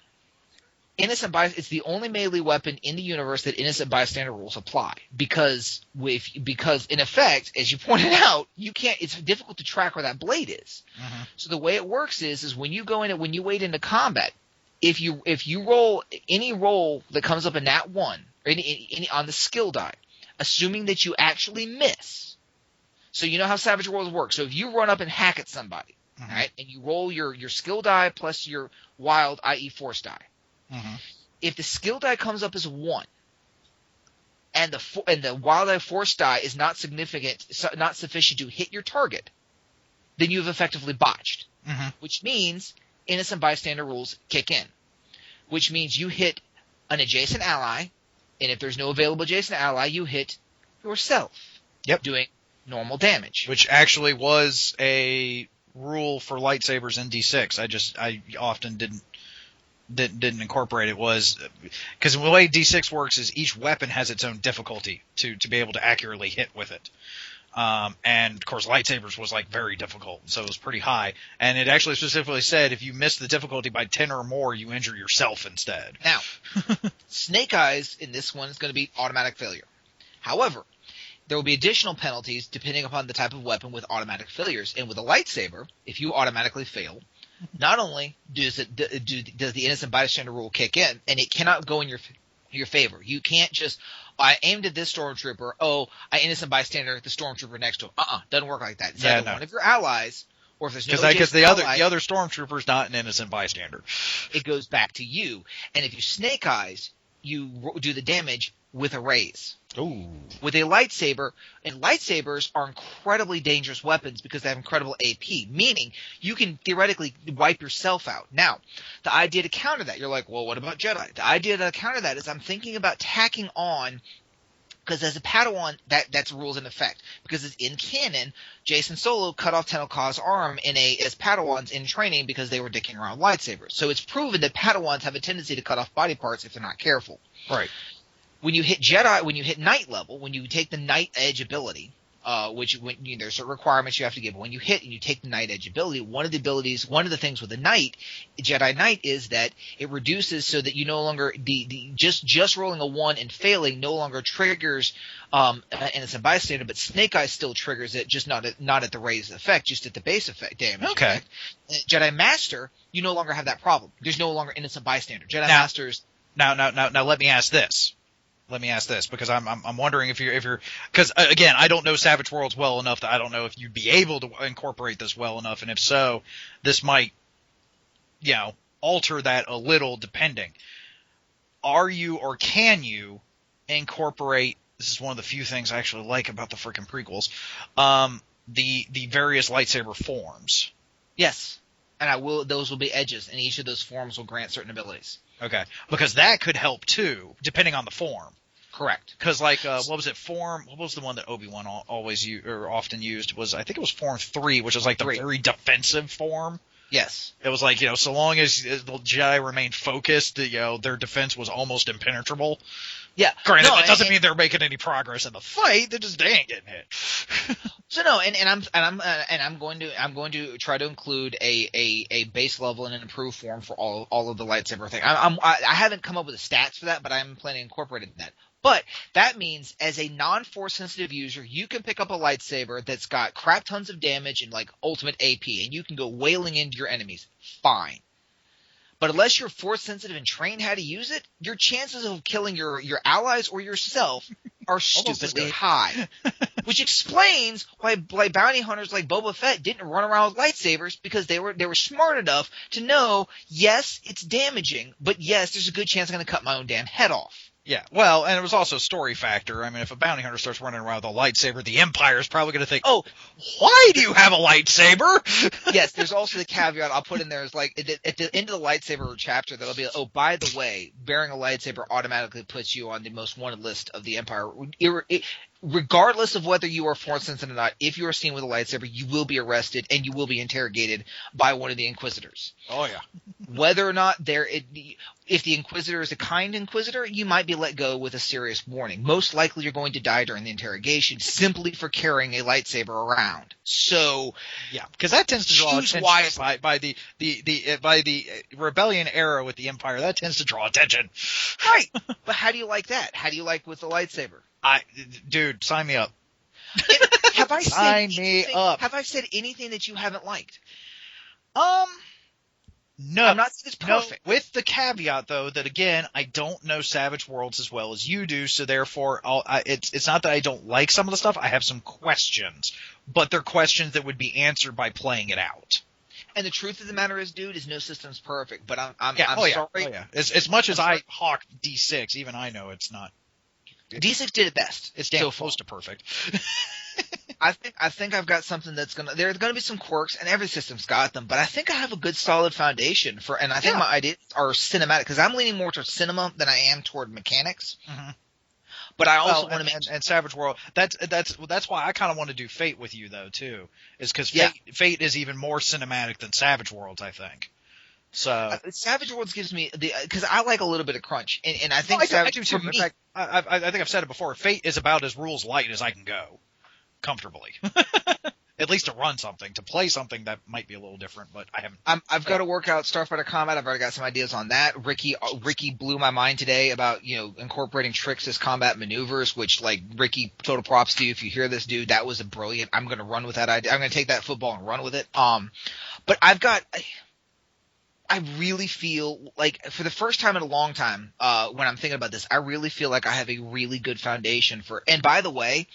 It's the only melee weapon in the universe that innocent bystander rules apply because in effect, as you pointed out, it's difficult to track where that blade is. Mm-hmm. So the way it works is when you wade into combat, if you roll any roll that comes up a nat 1 or any on the skill die, assuming that you actually miss. So you know how Savage Worlds work. So if you run up and hack at somebody, mm-hmm. right, and you roll your skill die plus your wild, i.e. force die. Mm-hmm. If the skill die comes up as 1, and the wild die force die is not sufficient to hit your target, then you have effectively botched. Mm-hmm. Which means innocent bystander rules kick in. Which means you hit an adjacent ally, and if there's no available adjacent ally, you hit yourself. Yep. Doing normal damage. Which actually was a rule for lightsabers in D6. I often didn't incorporate it, was because the way D6 works is each weapon has its own difficulty to be able to accurately hit with it. And of course lightsabers was like very difficult, so it was pretty high. And it actually specifically said if you miss the difficulty by 10 or more, you injure yourself instead. Now, Snake Eyes in this one is going to be automatic failure. However, there will be additional penalties depending upon the type of weapon with automatic failures. And with a lightsaber, if you automatically fail, not only does the innocent bystander rule kick in, and it cannot go in your favor. You can't just, I aimed at this stormtrooper, I innocent bystander the stormtrooper next to him. Doesn't work like that. It's either one of your allies, or if there's no because the other stormtrooper's not an innocent bystander. It goes back to you. And if you Snake Eyes, you do the damage with a raise. Ooh. With a lightsaber, and lightsabers are incredibly dangerous weapons because they have incredible AP, meaning you can theoretically wipe yourself out. Now, the idea to counter that, you're like, well, what about Jedi? The idea to counter that is I'm thinking about tacking on, because as a Padawan, that's rules in effect. Because it's in canon, Jason Solo cut off Tenno Ka's arm as Padawans in training because they were dicking around lightsabers. So it's proven that Padawans have a tendency to cut off body parts if they're not careful. Right. When you hit Knight level, when you take the Knight Edge ability, there's certain requirements you have to give. When you hit and you take the Knight Edge ability, one of the things with the Knight, Jedi Knight, is that it reduces so that you no longer just rolling a 1 and failing no longer triggers innocent bystander, but Snake Eyes still triggers it, just not at the raised effect, just at the base effect damage. Okay. Effect. Jedi Master, you no longer have that problem. There's no longer innocent bystander. Masters. Now let me ask this. Because I'm wondering if you're because again, I don't know Savage Worlds well enough that I don't know if you'd be able to incorporate this well enough, and if so, this might, alter that a little depending. Are you or can you incorporate? This is one of the few things I actually like about the freaking prequels. The various lightsaber forms. Yes, and those will be edges, and each of those forms will grant certain abilities. Okay, because that could help too, depending on the form. Correct. Because what was it? What was the one that Obi-Wan often used? I think it was Form 3, which is like the very defensive form. Yes. It was like, so long as the Jedi remained focused, their defense was almost impenetrable. Yeah. Granted, that doesn't mean they're making any progress in the fight. They ain't getting hit. So no, I'm going to try to include a base level and an improved form for all of the lightsaber thing. I haven't come up with the stats for that, but I'm planning to incorporate that. But that means as a non-force sensitive user, you can pick up a lightsaber that's got crap tons of damage and like ultimate AP, and you can go wailing into your enemies. Fine. But unless you're force sensitive and trained how to use it, your chances of killing your allies or yourself are stupidly high. Which explains why bounty hunters like Boba Fett didn't run around with lightsabers, because they were smart enough to know, yes, it's damaging, but yes, there's a good chance I'm going to cut my own damn head off. Yeah, well, and it was also a story factor. I mean, if a bounty hunter starts running around with a lightsaber, the Empire is probably going to think, oh, why do you have a lightsaber? Yes, there's also the caveat I'll put in there is like at the end of the lightsaber chapter, that'll be, oh, by the way, bearing a lightsaber automatically puts you on the most wanted list of the Empire, regardless of whether you are force sensitive or not, if you are seen with a lightsaber, you will be arrested and you will be interrogated by one of the Inquisitors. Oh yeah. Whether or not if the Inquisitor is a kind Inquisitor, you might be let go with a serious warning. Most likely you're going to die during the interrogation simply for carrying a lightsaber around. So yeah, because that tends to draw attention by the rebellion era with the Empire. That tends to draw attention. Right. But how do you like that? How do you like with the lightsaber? Dude, sign me up. Have I sign me up? Have I said anything that you haven't liked? No. I'm not saying it's perfect. No, with the caveat, though, that again, I don't know Savage Worlds as well as you do, so therefore, it's not that I don't like some of the stuff. I have some questions, but they're questions that would be answered by playing it out. And the truth of the matter is, dude, is no system's perfect. But I'm sorry. Oh, yeah. As much as I hawk D6, even I know it's not. D6 did it best. It's damn close to perfect. I think I've got something there's gonna be some quirks, and every system's got them, but I think I have a good solid foundation and I think my ideas are cinematic, because I'm leaning more towards cinema than I am toward mechanics. Mm-hmm. But I also want to make and Savage World. That's why I kind of want to do Fate with you though too, is because Fate is even more cinematic than Savage Worlds, I think. So Savage Worlds gives me because I like a little bit of crunch, and I think I do too. In fact, I think I've said it before. Fate is about as rules light as I can go, comfortably. At least to run something, to play something that might be a little different, but I haven't. I've got to work out Starfighter Combat. I've already got some ideas on that. Ricky blew my mind today about incorporating tricks as combat maneuvers, which Ricky, total props to you if you hear this, dude. That was a brilliant. I'm going to run with that idea. I'm going to take that football and run with it. But I really feel like for the first time in a long time, when I'm thinking about this, I really feel like I have a really good foundation for. And by the way.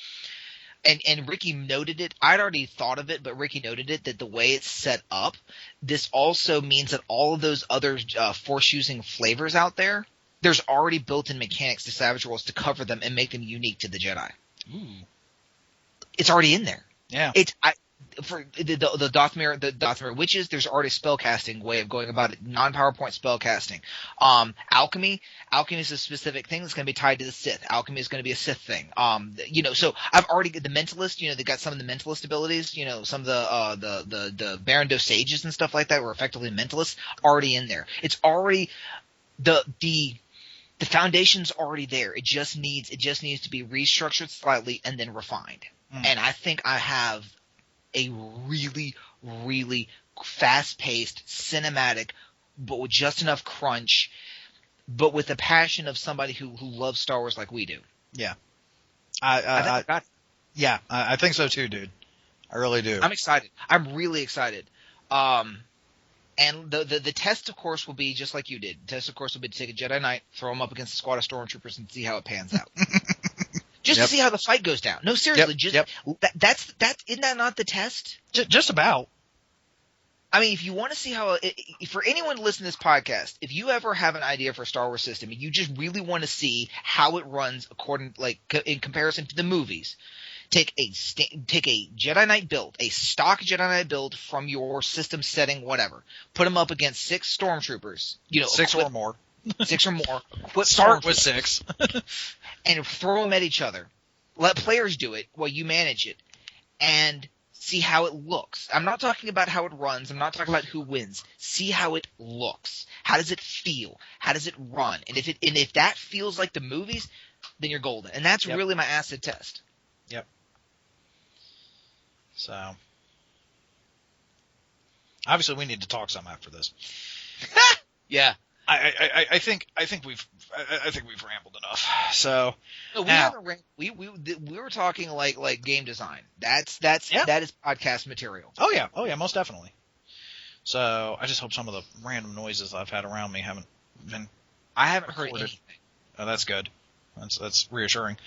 And Ricky noted it. I'd already thought of it, but Ricky noted it that the way it's set up, this also means that all of those other force-using flavors out there, there's already built-in mechanics to Savage Worlds to cover them and make them unique to the Jedi. Ooh. It's already in there. Yeah. For the Dothmir witches, there's already a spellcasting way of going about it, non-PowerPoint spellcasting. Alchemy is a specific thing that's going to be tied to the Sith. Alchemy is going to be a Sith thing. So I've already got the Mentalist. They've got some of the Mentalist abilities. Some of the Barando sages and stuff like that were effectively Mentalists already in there. It's already the foundation's already there. It just needs to be restructured slightly and then refined. And I think I have a really, really fast-paced, cinematic, but with just enough crunch, but with the passion of somebody who loves Star Wars like we do. Yeah. I think so too, dude. I really do. I'm excited. I'm really excited. And the test, of course, will be just like you did. The test, of course, will be to take a Jedi Knight, throw him up against a squad of Stormtroopers, and see how it pans out. Just to see how the fight goes down. No, seriously, that's isn't that not the test? Just about. I mean, if you want to see how for anyone to listen to this podcast, if you ever have an idea for a Star Wars system, and you just really want to see how it runs in comparison to the movies, take a Jedi Knight build, a stock Jedi Knight build from your system setting, whatever. Put them up against 6 Stormtroopers. 6 or more. 6 or more. Start with 6. And throw them at each other. Let players do it while you manage it. And see how it looks. I'm not talking about how it runs. I'm not talking about who wins. See how it looks. How does it feel? How does it run? And if that feels like the movies, then you're golden. And that's really my acid test. Yep. So obviously we need to talk some after this. Yeah. I think we've rambled enough. So no, we haven't. We were talking like game design. That is podcast material. Oh yeah, most definitely. So I just hope some of the random noises I've had around me haven't been. I haven't heard anything. Oh, that's good. That's reassuring.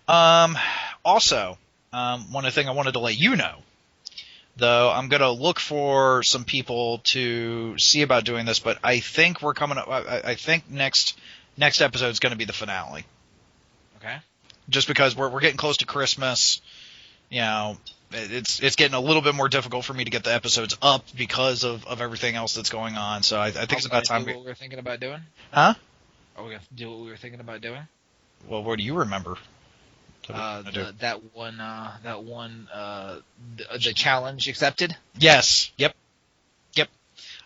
Also, one thing I wanted to let you know. Though I'm going to look for some people to see about doing this, but I think we're coming up. I think next episode is going to be the finale. Okay. Just because we're getting close to Christmas, it's getting a little bit more difficult for me to get the episodes up because of everything else that's going on. So I think it's about time. What we were thinking about doing? Huh? Are we going to do what we were thinking about doing? Well, what do you remember? That one, the challenge accepted. Yes. Yep.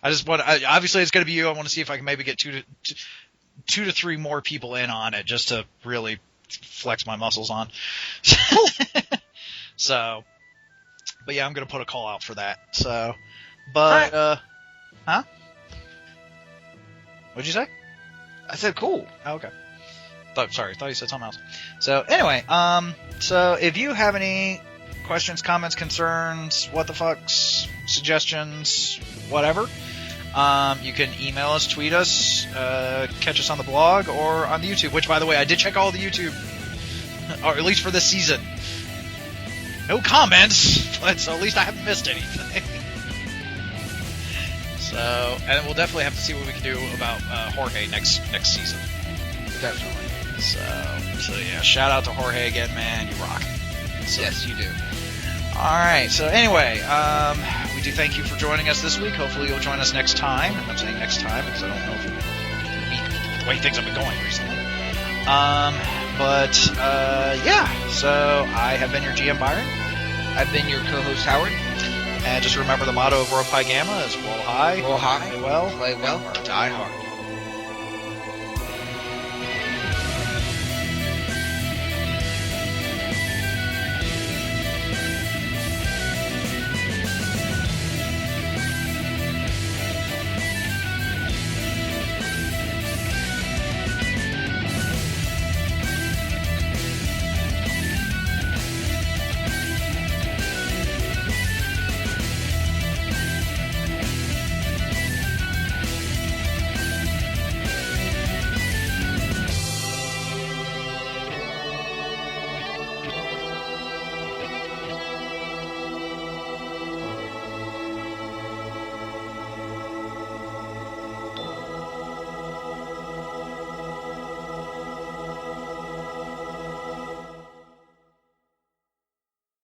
I just want. Obviously, it's going to be you. I want to see if I can maybe get two to three more people in on it, just to really flex my muscles on. So, but yeah, I'm going to put a call out for that. So, but huh? What'd you say? I said cool. Oh, okay. Thought you said something else. So anyway, so if you have any questions, comments, concerns, what the fucks, suggestions, whatever, you can email us, tweet us, catch us on the blog or on the YouTube. Which, by the way, I did check all the YouTube, or at least for this season. No comments, but so at least I haven't missed anything. So, and we'll definitely have to see what we can do about Jorge next season. Definitely. So yeah, shout out to Jorge again, man. You rock. So, yes, you do. All right. So anyway, we do thank you for joining us this week. Hopefully you'll join us next time. And I'm saying next time because I don't know if the way things have been going recently. Yeah. So I have been your GM Byron. I've been your co-host Howard. And just remember the motto of World Pi Gamma is roll high, play well, or die hard.